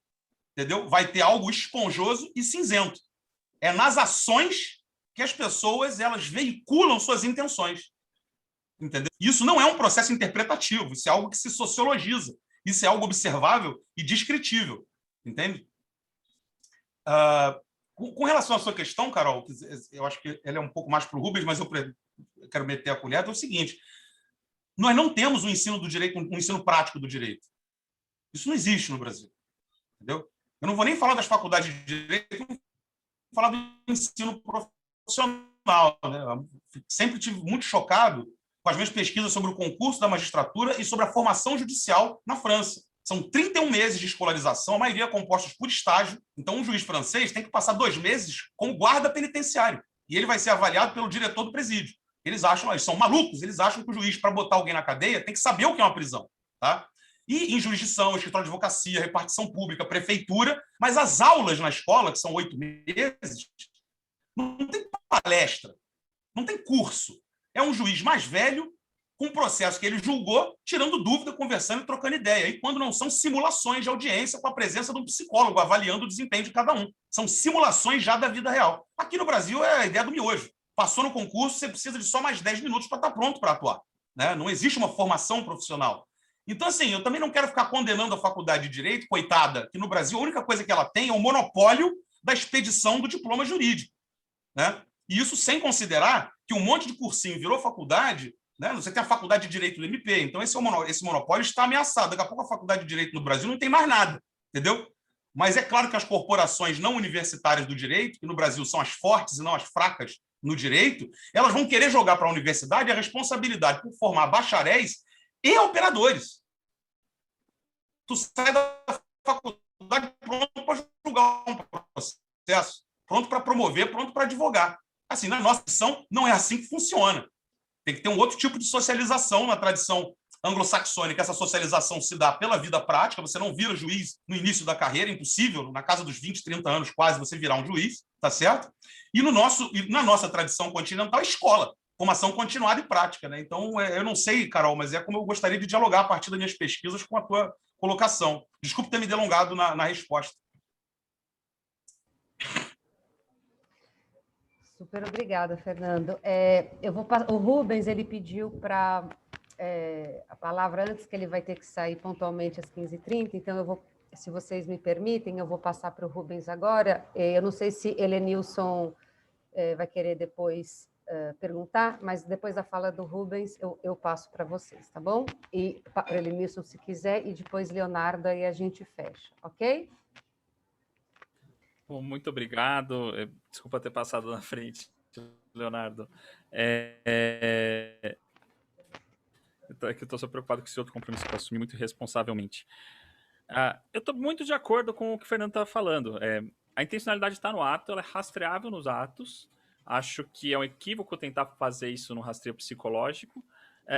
entendeu? Vai ter algo esponjoso e cinzento. É nas ações que as pessoas elas veiculam suas intenções, entendeu? Isso não é um processo interpretativo, isso é algo que se sociologiza, isso é algo observável e descritível, entende? Com relação à sua questão, Carol, eu acho que ela é um pouco mais para o Rubens, mas eu quero meter a colher, é o seguinte: nós não temos um ensino do direito, um ensino prático do direito. Isso não existe no Brasil, entendeu? Eu não vou nem falar das faculdades de direito, eu vou falar do ensino profissional, né? Eu sempre tive muito chocado com as minhas pesquisas sobre o concurso da magistratura e sobre a formação judicial na França. São 31 meses de escolarização, a maioria compostos por estágio. Então, um juiz francês tem que passar 2 meses como guarda penitenciário. E ele vai ser avaliado pelo diretor do presídio. Eles são malucos, eles acham que o juiz, para botar alguém na cadeia, tem que saber o que é uma prisão, tá? E em jurisdição, escritório de advocacia, repartição pública, prefeitura, mas as aulas na escola, que são 8 meses, não tem palestra, não tem curso. É um juiz mais velho, com um processo que ele julgou, tirando dúvida, conversando e trocando ideia. E quando não são simulações de audiência com a presença de um psicólogo avaliando o desempenho de cada um. São simulações já da vida real. Aqui no Brasil é a ideia do miojo. Passou no concurso, você precisa de só mais 10 minutos para estar pronto para atuar, né? Não existe uma formação profissional. Então, assim, eu também não quero ficar condenando a faculdade de Direito, coitada, que no Brasil a única coisa que ela tem é o monopólio da expedição do diploma jurídico, né? E isso sem considerar que um monte de cursinho virou faculdade, né? Você tem a faculdade de Direito do MP, então esse monopólio está ameaçado. Daqui a pouco a faculdade de Direito no Brasil não tem mais nada, entendeu? Mas é claro que as corporações não universitárias do direito, que no Brasil são as fortes e não as fracas no direito, elas vão querer jogar para a universidade a responsabilidade por formar bacharéis e operadores. Tu sai da faculdade pronto para julgar um processo, pronto para promover, pronto para advogar. Assim, na nossa tradição, não é assim que funciona. Tem que ter um outro tipo de socialização na tradição anglo-saxônica. Essa socialização se dá pela vida prática, você não vira juiz no início da carreira, impossível, na casa dos 20, 30 anos quase você virar um juiz, tá certo? E na nossa tradição continental, escola, formação continuada e prática, né? Então, eu não sei, Carol, mas é como eu gostaria de dialogar a partir das minhas pesquisas com a tua colocação. Desculpe ter me delongado na resposta. Super obrigada, Fernando. O Rubens, ele pediu para a palavra antes, que ele vai ter que sair pontualmente às 15h30, então se vocês me permitem, eu vou passar para o Rubens agora. Eu não sei se Helenilson vai querer depois perguntar, mas depois da fala do Rubens, eu passo para vocês, tá bom? E para Helenilson, se quiser, e depois Leonardo, aí a gente fecha, ok? Bom, muito obrigado. Desculpa ter passado na frente, Leonardo. É que eu estou só preocupado com esse outro compromisso que eu assumi muito irresponsavelmente. Eu estou muito de acordo com o que o Fernando estava falando. a intencionalidade está no ato, ela é rastreável nos atos. Acho que é um equívoco tentar fazer isso no rastreio psicológico.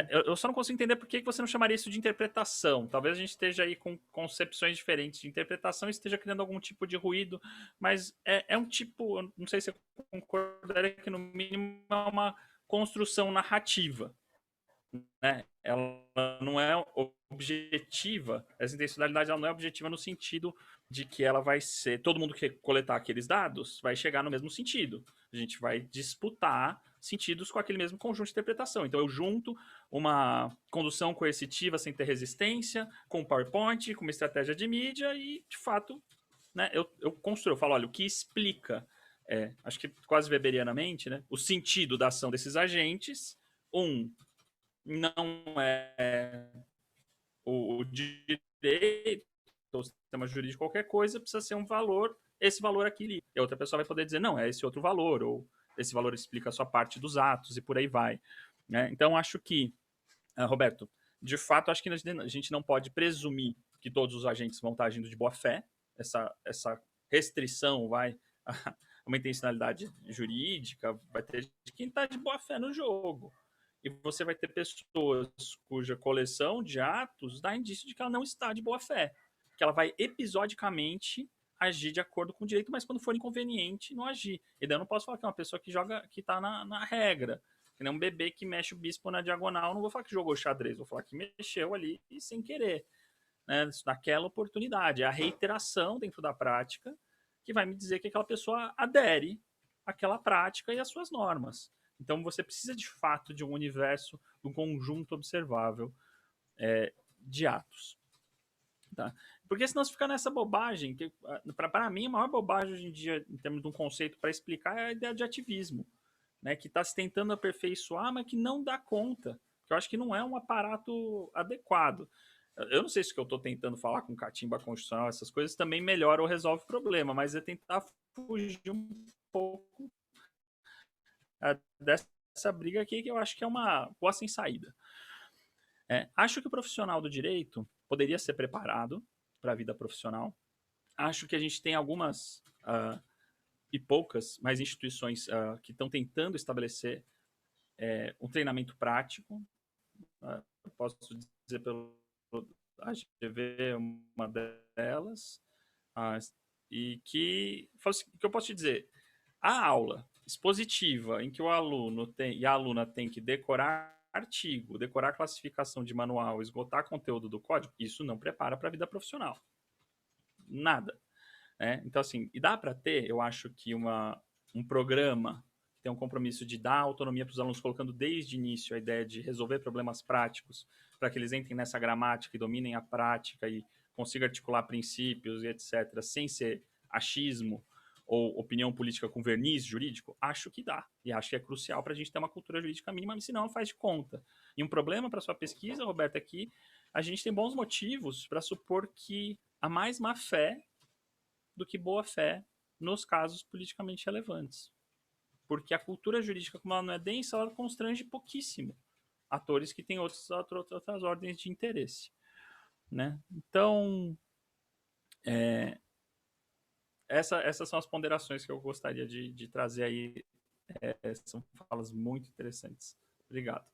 Eu só não consigo entender por que você não chamaria isso de interpretação. Talvez a gente esteja aí com concepções diferentes de interpretação e esteja criando algum tipo de ruído, mas é um tipo, eu não sei se você concordaria que no mínimo é uma construção narrativa, né? Ela não é objetiva, essa intencionalidade ela não é objetiva no sentido de que ela vai ser, todo mundo que coletar aqueles dados vai chegar no mesmo sentido. A gente vai disputar sentidos com aquele mesmo conjunto de interpretação. Então eu junto uma condução coercitiva sem ter resistência, com PowerPoint, com uma estratégia de mídia e, de fato, né, eu construo, eu falo, olha, o que explica, acho que quase weberianamente, né, o sentido da ação desses agentes, não é o direito, o sistema jurídico, qualquer coisa, precisa ser um valor, esse valor aqui. E a outra pessoa vai poder dizer, não, é esse outro valor, ou esse valor explica a sua parte dos atos, e por aí vai. Né? Então, acho que, Roberto, de fato, acho que a gente não pode presumir que todos os agentes vão estar agindo de boa fé, essa restrição vai uma intencionalidade jurídica, vai ter quem está de boa fé no jogo. E você vai ter pessoas cuja coleção de atos dá indício de que ela não está de boa fé, que ela vai episodicamente agir de acordo com o direito, mas quando for inconveniente, não agir. E daí eu não posso falar que é uma pessoa que joga, que está na regra, que nem um bebê que mexe o bispo na diagonal, não vou falar que jogou xadrez, vou falar que mexeu ali e sem querer, né, naquela oportunidade. É a reiteração dentro da prática que vai me dizer que aquela pessoa adere àquela prática e às suas normas. Então, você precisa, de fato, de um universo, de um conjunto observável de atos. Tá? Porque senão você fica nessa bobagem, que para mim a maior bobagem hoje em dia, em termos de um conceito para explicar, é a ideia de ativismo, né? Que está se tentando aperfeiçoar, mas que não dá conta. Que eu acho que não é um aparato adequado. Eu não sei se o que eu estou tentando falar com catimba constitucional, essas coisas, também melhora ou resolve o problema, mas é tentar fugir um pouco dessa briga aqui, que eu acho que é uma boa sem saída. Acho que o profissional do direito poderia ser preparado para a vida profissional. Acho que a gente tem algumas e poucas, mas instituições que estão tentando estabelecer um treinamento prático. Posso dizer pelo AGV, uma delas, e que eu posso te dizer, a aula expositiva em que o aluno e a aluna tem que decorar artigo, decorar classificação de manual, esgotar conteúdo do código, isso não prepara para a vida profissional. Nada. Né? Então, assim, e dá para ter, eu acho que um programa que tem um compromisso de dar autonomia para os alunos, colocando desde o início a ideia de resolver problemas práticos, para que eles entrem nessa gramática e dominem a prática e consigam articular princípios e etc., sem ser achismo ou opinião política com verniz jurídico, acho que dá. E acho que é crucial para a gente ter uma cultura jurídica mínima, senão não faz de conta. E um problema para sua pesquisa, Roberto, é que a gente tem bons motivos para supor que há mais má fé do que boa fé nos casos politicamente relevantes. Porque a cultura jurídica, como ela não é densa, ela constrange pouquíssimo atores que têm outras ordens de interesse. Né? Então, essas são as ponderações que eu gostaria de trazer aí. São falas muito interessantes. Obrigado.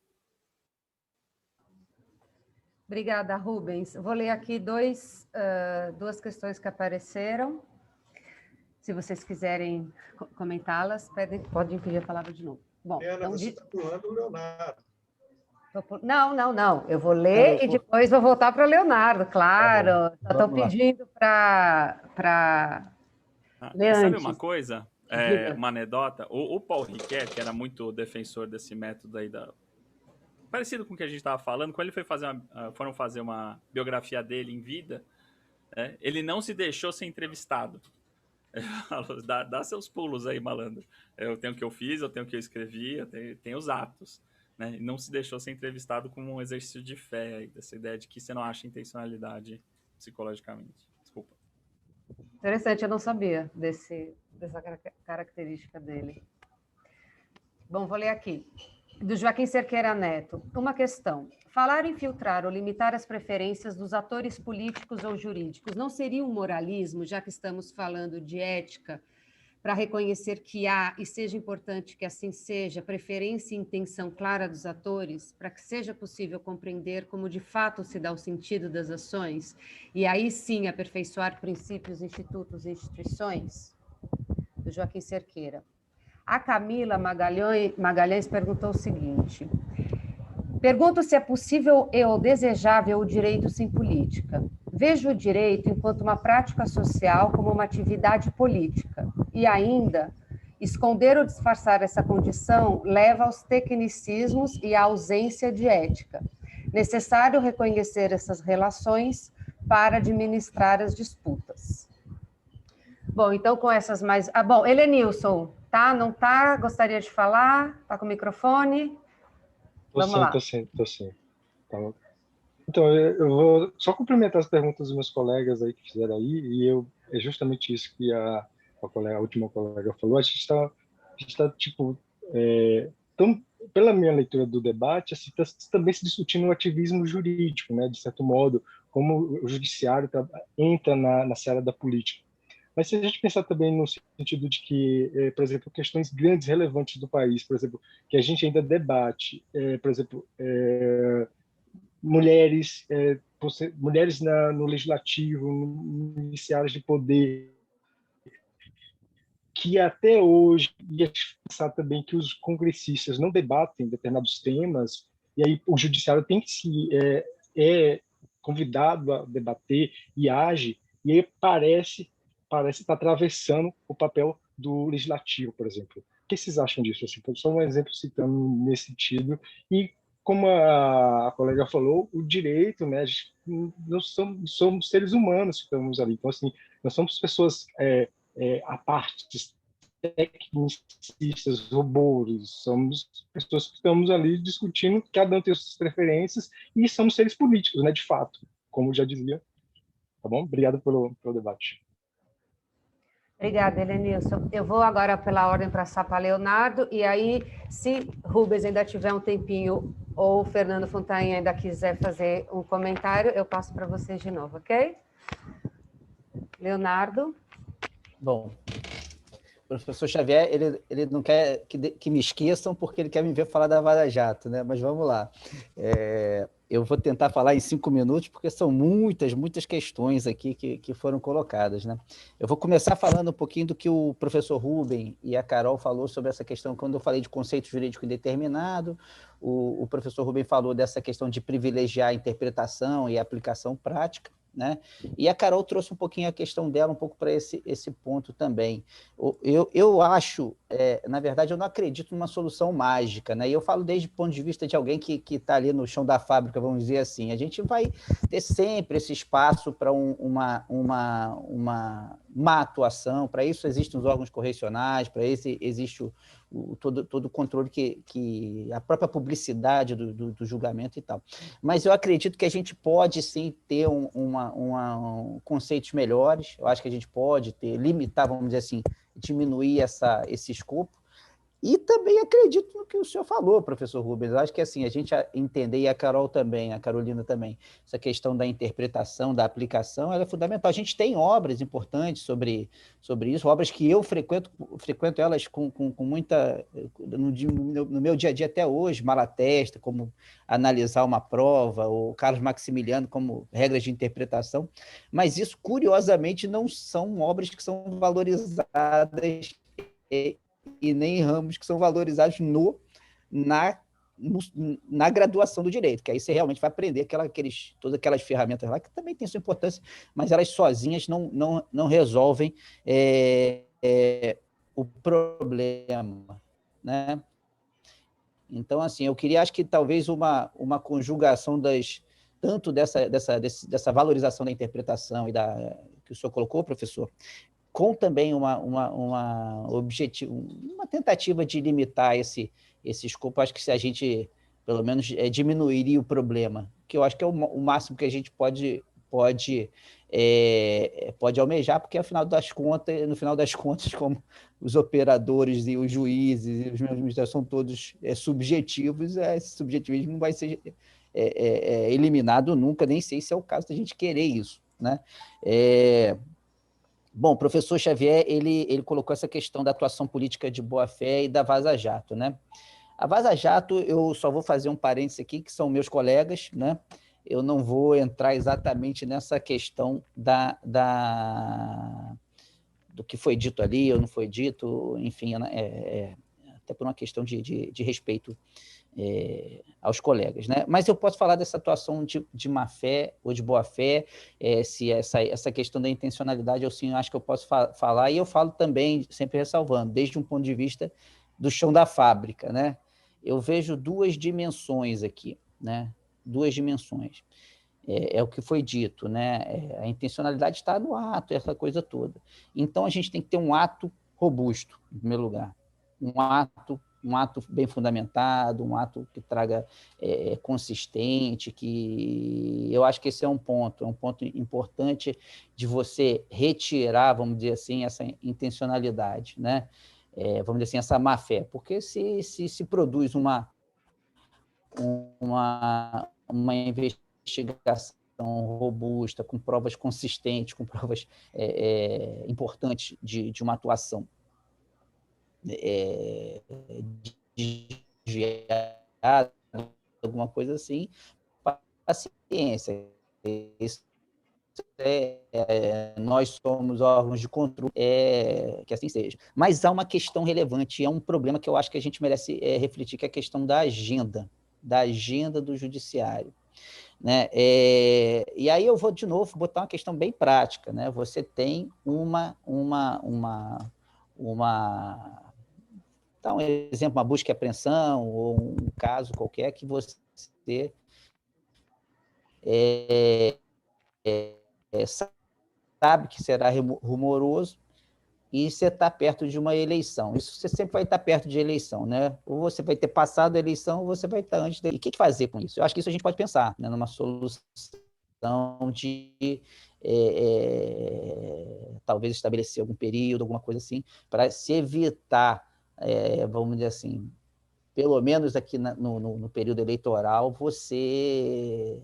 Obrigada, Rubens. Vou ler aqui duas questões que apareceram. Se vocês quiserem comentá-las, podem pedir a palavra de novo. Bom, Ana, então, você está pulando o Leonardo. Não. Eu vou ler e depois vou voltar para o Leonardo, claro. Só estou pedindo para ler sabe antes. uma coisa? Uma anedota. O Paul Ricoeur, que era muito defensor desse método aí, parecido com o que a gente estava falando, quando ele foram fazer uma biografia dele em vida, ele não se deixou ser entrevistado. Dá seus pulos aí, malandro. Eu tenho o que eu fiz, eu tenho o que eu escrevi, eu tenho os atos. Né? E não se deixou ser entrevistado como um exercício de fé, aí, dessa ideia de que você não acha intencionalidade psicologicamente. Desculpa. Interessante, eu não sabia dessa característica dele. Bom, vou ler aqui. Do Joaquim Cerqueira Neto. Uma questão. falar em filtrar ou limitar as preferências dos atores políticos ou jurídicos não seria um moralismo, já que estamos falando de ética, para reconhecer que há, e seja importante que assim seja, preferência e intenção clara dos atores, para que seja possível compreender como de fato se dá o sentido das ações, e aí sim aperfeiçoar princípios, institutos e instituições? Do Joaquim Cerqueira. A Camila Magalhães perguntou o seguinte: pergunto se é possível ou desejável o direito sem política. Vejo o direito enquanto uma prática social como uma atividade política. E ainda, esconder ou disfarçar essa condição leva aos tecnicismos e à ausência de ética. Necessário reconhecer essas relações para administrar as disputas. Bom, então com essas mais... bom, Helenilson, tá? Não tá? Gostaria de falar? Tá com o microfone? Vamos lá. Tô sim. Tá. Então, eu vou só complementar as perguntas dos meus colegas aí que fizeram aí, e é justamente isso que a última colega falou. A gente está tipo, pela minha leitura do debate, assim, tá também se discutindo o ativismo jurídico, né, de certo modo, como o judiciário entra na seara da política. Mas se a gente pensar também no sentido de que, por exemplo, questões grandes, relevantes do país, por exemplo, que a gente ainda debate, por exemplo, mulheres no legislativo, em áreas de poder, que até hoje, e a gente pensar também que os congressistas não debatem determinados temas, e aí o judiciário tem que é convidado a debater e age, e aí parece estar atravessando o papel do legislativo, por exemplo. O que vocês acham disso? Assim, só um exemplo citando nesse sentido. E, como a colega falou, o direito, né? Nós somos seres humanos que estamos ali. Então, assim, nós somos pessoas à parte, tecnicistas, robôs, somos pessoas que estamos ali discutindo, cada um tem suas preferências, e somos seres políticos, né? De fato, como já dizia. Tá bom? Obrigado pelo debate. Obrigada, Helenilson. Eu vou agora, pela ordem, passar para Leonardo, e aí, se Rubens ainda tiver um tempinho, ou o Fernando Fontaine ainda quiser fazer um comentário, eu passo para vocês de novo, ok? Leonardo? Bom, o professor Xavier, ele não quer que me esqueçam, porque ele quer me ver falar da Vaza Jato, né? Mas vamos lá. Eu vou tentar falar em 5 minutos, porque são muitas questões aqui que foram colocadas, né? Eu vou começar falando um pouquinho do que o professor Rubem e a Carol falou sobre essa questão, quando eu falei de conceito jurídico indeterminado, o professor Rubem falou dessa questão de privilegiar a interpretação e a aplicação prática, né? E a Carol trouxe um pouquinho a questão dela, um pouco para esse ponto também. Eu acho, na verdade, eu não acredito numa solução mágica, né? E eu falo desde o ponto de vista de alguém que está ali no chão da fábrica, vamos dizer assim. A gente vai ter sempre esse espaço para uma atuação, para isso existem os órgãos correcionais, para isso existe todo o controle que a própria publicidade do julgamento e tal. Mas eu acredito que a gente pode, sim, ter conceitos melhores. Eu acho que a gente pode limitar, vamos dizer assim, diminuir esse escopo. E também acredito no que o senhor falou, professor Rubens. Eu acho que assim, a gente entender, e a Carol também, a Carolina também, essa questão da interpretação, da aplicação, ela é fundamental. A gente tem obras importantes sobre isso, obras que eu frequento elas com muita... No meu dia a dia até hoje, Malatesta, como analisar uma prova, o Carlos Maximiliano, como regras de interpretação, mas isso, curiosamente, não são obras que são valorizadas e nem ramos que são valorizados na graduação do direito, que aí você realmente vai aprender todas aquelas ferramentas lá, que também têm sua importância, mas elas sozinhas não resolvem o problema, né? Então, assim, eu queria, acho que talvez uma conjugação tanto dessa valorização da interpretação que o senhor colocou, professor, com também uma tentativa de limitar esse escopo. Acho que se a gente, pelo menos, diminuiria o problema, que eu acho que é o máximo que a gente pode almejar, porque no final das contas, como os operadores e os juízes e os meus ministros são todos subjetivos, esse subjetivismo não vai ser eliminado nunca, nem sei se é o caso da gente querer isso, né? Bom, o professor Xavier, ele colocou essa questão da atuação política de boa-fé e da Vaza Jato, né? A Vaza Jato, eu só vou fazer um parênteses aqui, que são meus colegas, né? Eu não vou entrar exatamente nessa questão do que foi dito ali ou não foi dito, enfim, até por uma questão de respeito aos colegas, né? Mas eu posso falar dessa atuação de má-fé ou de boa-fé, se essa questão da intencionalidade, eu sim acho que eu posso falar, e eu falo também, sempre ressalvando, desde um ponto de vista do chão da fábrica, né? Eu vejo duas dimensões aqui, né? Duas dimensões. É o que foi dito, né? A intencionalidade está no ato, essa coisa toda. Então, a gente tem que ter um ato robusto, em primeiro lugar. Um ato bem fundamentado, um ato que traga consistente, que eu acho que esse é um ponto importante de você retirar, vamos dizer assim, essa intencionalidade, né? Vamos dizer assim, essa má-fé, porque se produz uma investigação robusta, com provas consistentes, com provas importantes de uma atuação desviada, alguma coisa assim, paciência. Isso nós somos órgãos de controle, que assim seja. Mas há uma questão relevante, é um problema que eu acho que a gente merece refletir, que é a questão da agenda do judiciário. Né? E aí eu vou, de novo, botar uma questão bem prática. Né? Você tem então, um exemplo, uma busca e apreensão, ou um caso qualquer que você sabe que será rumoroso, e você está perto de uma eleição. Isso você sempre vai estar perto de eleição, né? Ou você vai ter passado a eleição, ou você vai estar antes da... E o que fazer com isso? Eu acho que isso a gente pode pensar, né, numa solução de talvez estabelecer algum período, alguma coisa assim, para se evitar, vamos dizer assim, pelo menos aqui no período eleitoral, você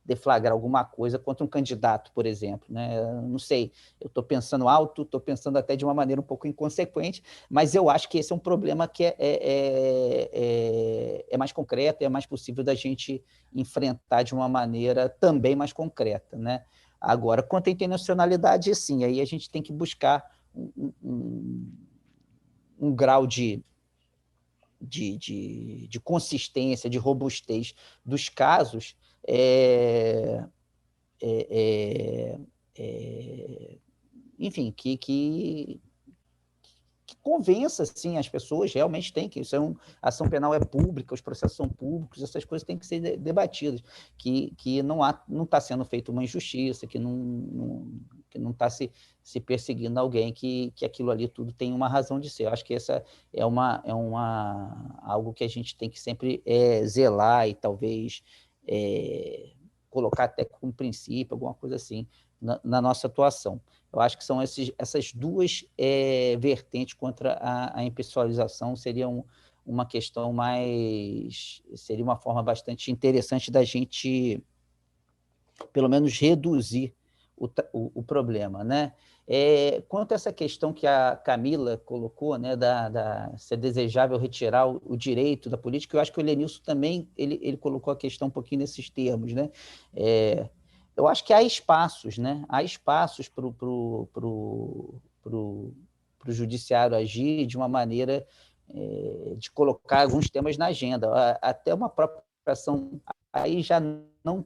deflagrar alguma coisa contra um candidato, por exemplo. Né? Eu não sei, eu estou pensando alto, estou pensando até de uma maneira um pouco inconsequente, mas eu acho que esse é um problema que é mais concreto, é mais possível da gente enfrentar de uma maneira também mais concreta. Né? Agora, quanto à internacionalidade, sim, aí a gente tem que buscar um grau de consistência, de robustez dos casos, enfim, que convença, assim, as pessoas realmente tem que... a ação penal é pública, os processos são públicos, essas coisas têm que ser debatidas, que não está sendo feita uma injustiça, que não está se perseguindo alguém, que aquilo ali tudo tem uma razão de ser. Eu acho que essa é algo que a gente tem que sempre zelar e talvez colocar até como princípio, alguma coisa assim, na nossa atuação. Eu acho que são essas duas vertentes contra a impessoalização, seriam uma questão seria uma forma bastante interessante da gente, pelo menos, reduzir o problema. Né? Quanto a essa questão que a Camila colocou, né, se é desejável retirar o direito da política, eu acho que o Helenilson também ele colocou a questão um pouquinho nesses termos. Né? Eu acho que há espaços, né? Há espaços para o judiciário agir de uma maneira de colocar alguns temas na agenda. Até uma própria ação, aí já não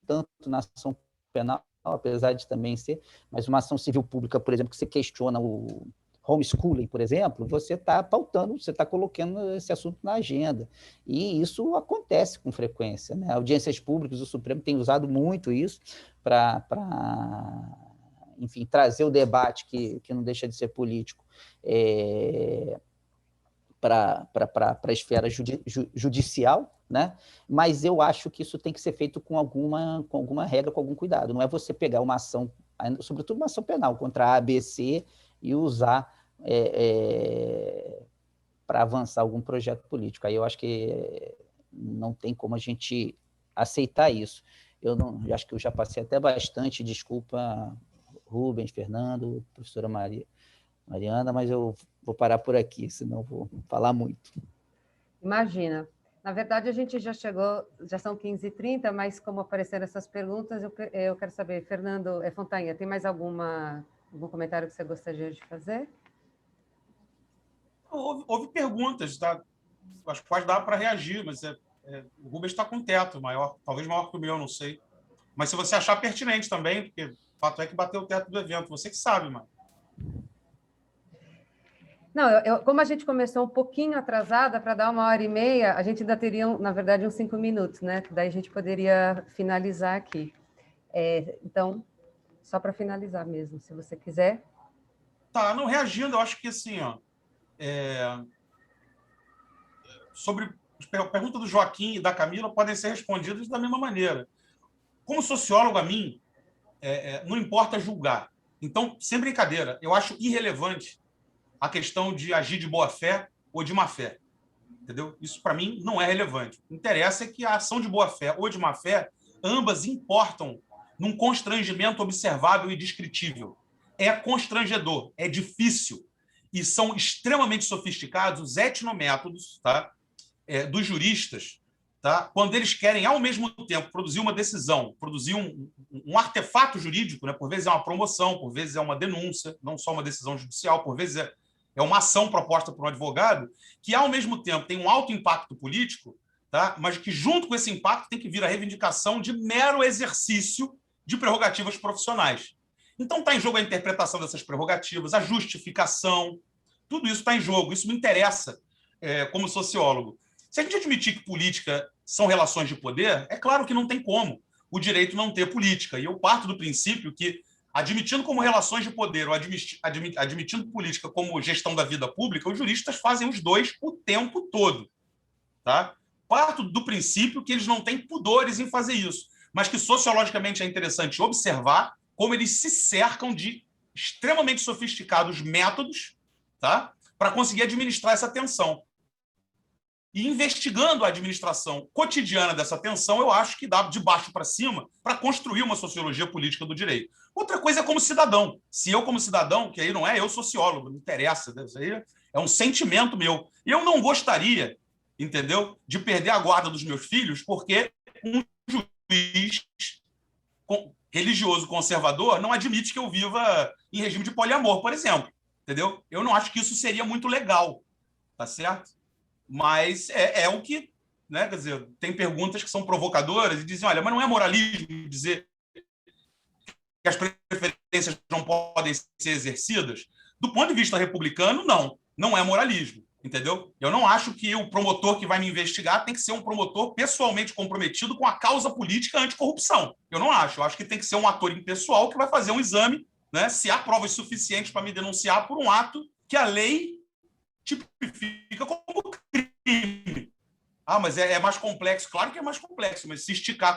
tanto na ação penal, apesar de também ser, mas uma ação civil pública, por exemplo, que você questiona o homeschooling, por exemplo, você está pautando, você está colocando esse assunto na agenda. E isso acontece com frequência. Né? Audiências públicas, o Supremo tem usado muito isso para enfim, trazer o debate que não deixa de ser político para a esfera judicial, né? Mas eu acho que isso tem que ser feito com alguma regra, com algum cuidado. Não é você pegar uma ação, sobretudo uma ação penal, contra a ABC e usar para avançar algum projeto político. Aí eu acho que não tem como a gente aceitar isso. Eu acho que eu já passei até bastante, desculpa, Rubens, Fernando, professora Mariana, mas eu vou parar por aqui, senão vou falar muito. Imagina. Na verdade, a gente já chegou, já são 15h30, mas como apareceram essas perguntas, eu quero saber, Fernando Fontanha, tem mais algum comentário que você gostaria de fazer? Houve perguntas, tá? Acho que pode dar para reagir, mas o Rubens está com teto maior, talvez maior que o meu, não sei. Mas se você achar pertinente também, porque o fato é que bateu o teto do evento, você que sabe, mano. Não, como a gente começou um pouquinho atrasada, para dar 1h30, a gente ainda teria, na verdade, uns 5 minutos, né? Daí a gente poderia finalizar aqui. Então, só para finalizar mesmo, se você quiser. Tá, não, reagindo, eu acho que assim, ó, sobre a pergunta do Joaquim e da Camila podem ser respondidas da mesma maneira. Como sociólogo, a mim, não importa julgar. Então, sem brincadeira, eu acho irrelevante a questão de agir de boa-fé ou de má-fé. Entendeu? Isso, para mim, não é relevante. O que interessa é que a ação de boa-fé ou de má-fé, ambas importam num constrangimento observável e descritível. É constrangedor, é difícil. E são extremamente sofisticados os etnométodos, tá? Dos juristas, tá? Quando eles querem, ao mesmo tempo, produzir uma decisão, produzir um artefato jurídico, né? Por vezes é uma promoção, por vezes é uma denúncia, não só uma decisão judicial, por vezes é uma ação proposta por um advogado, que, ao mesmo tempo, tem um alto impacto político, tá? Mas que, junto com esse impacto, tem que vir a reivindicação de mero exercício de prerrogativas profissionais. Então, está em jogo a interpretação dessas prerrogativas, a justificação, tudo isso está em jogo. Isso me interessa como sociólogo. Se a gente admitir que política são relações de poder, é claro que não tem como o direito não ter política. E eu parto do princípio que, admitindo como relações de poder ou admitindo política como gestão da vida pública, os juristas fazem os dois o tempo todo. Tá? Parto do princípio que eles não têm pudores em fazer isso, mas que sociologicamente é interessante observar como eles se cercam de extremamente sofisticados métodos, tá? Para conseguir administrar essa tensão. E investigando a administração cotidiana dessa tensão, eu acho que dá de baixo para cima para construir uma sociologia política do direito. Outra coisa é como cidadão. Se eu, como cidadão, que aí não é eu sociólogo, não interessa, isso aí é um sentimento meu. Eu não gostaria, entendeu, de perder a guarda dos meus filhos porque um juiz religioso conservador não admite que eu viva em regime de poliamor, por exemplo. Entendeu? Eu não acho que isso seria muito legal, tá certo? Mas é o que, né? Quer dizer, tem perguntas que são provocadoras e dizem, olha, mas não é moralismo dizer que as preferências não podem ser exercidas? Do ponto de vista republicano, não é moralismo, entendeu? Eu não acho que o promotor que vai me investigar tem que ser um promotor pessoalmente comprometido com a causa política anticorrupção. Eu não acho. Eu acho que tem que ser um ator impessoal que vai fazer um exame, né, se há provas suficientes para me denunciar por um ato que a lei tipifica como crime. Ah, mas é mais complexo. Claro que é mais complexo, mas se esticar a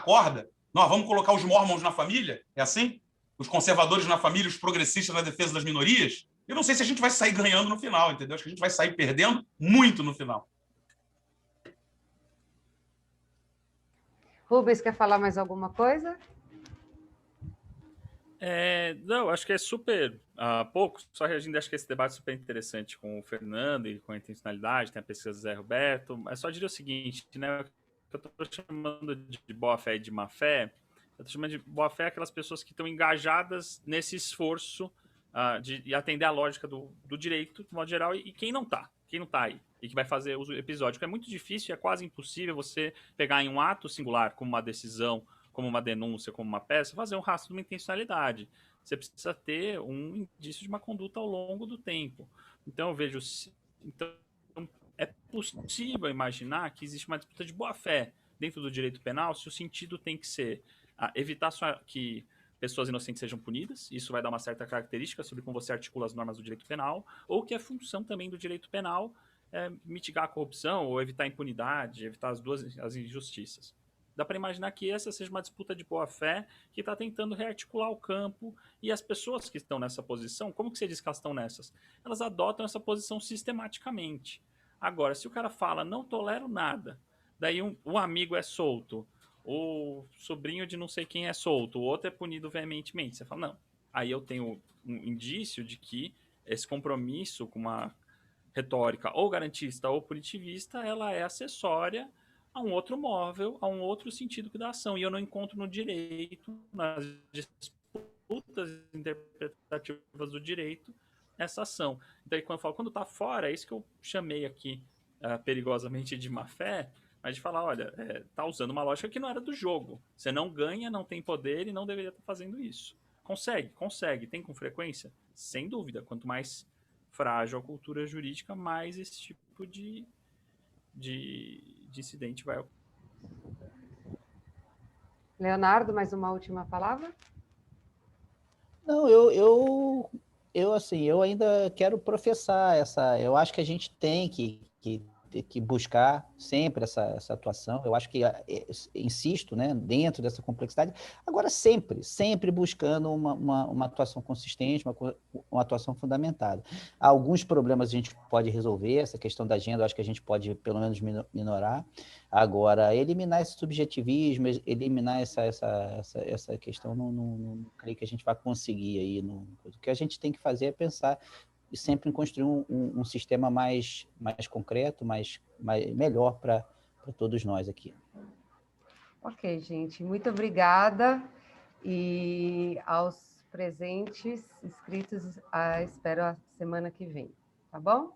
corda, nós vamos colocar os mormons na família? É assim? Os conservadores na família, os progressistas na defesa das minorias? Eu não sei se a gente vai sair ganhando no final, entendeu? Acho que a gente vai sair perdendo muito no final. Rubens, quer falar mais alguma coisa? Não, acho que é super pouco, só reagindo, acho que esse debate é super interessante com o Fernando e com a intencionalidade, tem a pesquisa do Zé Roberto, mas só diria o seguinte, né, eu estou chamando de boa-fé e de má-fé, eu estou chamando de boa-fé aquelas pessoas que estão engajadas nesse esforço de atender a lógica do direito, de modo geral, e quem não está aí, e que vai fazer uso episódico. É muito difícil, é quase impossível você pegar em um ato singular, como uma decisão, como uma denúncia, como uma peça, fazer um rastro de uma intencionalidade. Você precisa ter um indício de uma conduta ao longo do tempo. Então, eu vejo... Então, é possível imaginar que existe uma disputa de boa-fé dentro do direito penal, se o sentido tem que ser evitar que pessoas inocentes sejam punidas, isso vai dar uma certa característica sobre como você articula as normas do direito penal, ou que é função também do direito penal mitigar a corrupção, ou evitar a impunidade, evitar as injustiças. Dá para imaginar que essa seja uma disputa de boa-fé que está tentando rearticular o campo, e as pessoas que estão nessa posição, como que você diz que elas estão nessas? Elas adotam essa posição sistematicamente. Agora, se o cara fala, não tolero nada, Daí um amigo é solto, o sobrinho de não sei quem é solto, o outro é punido veementemente. Você fala, não. Aí eu tenho um indício de que esse compromisso com uma retórica ou garantista ou punitivista, ela é acessória a um outro móvel, a um outro sentido da ação. E eu não encontro no direito, nas disputas interpretativas do direito, essa ação. Então, quando eu falo, quando está fora, é isso que eu chamei aqui perigosamente de má-fé, mas de falar, olha, tá usando uma lógica que não era do jogo. Você não ganha, não tem poder e não deveria estar fazendo isso. Consegue. Tem com frequência? Sem dúvida. Quanto mais frágil a cultura jurídica, mais esse tipo de incidente vai ocorrer. Leonardo, mais uma última palavra? Não, assim, eu ainda quero professar essa. Eu acho que a gente tem que buscar sempre essa atuação. Eu acho que, insisto, né, dentro dessa complexidade, agora sempre buscando uma atuação consistente, uma atuação fundamentada. Alguns problemas a gente pode resolver, essa questão da agenda, eu acho que a gente pode, pelo menos, minorar. Agora, eliminar esse subjetivismo, eliminar essa questão, não creio que a gente vai conseguir aí. O que a gente tem que fazer é pensar e sempre em construir um sistema mais concreto, melhor para todos nós aqui. Ok, gente, muito obrigada. E aos presentes, inscritos, espero a semana que vem, tá bom?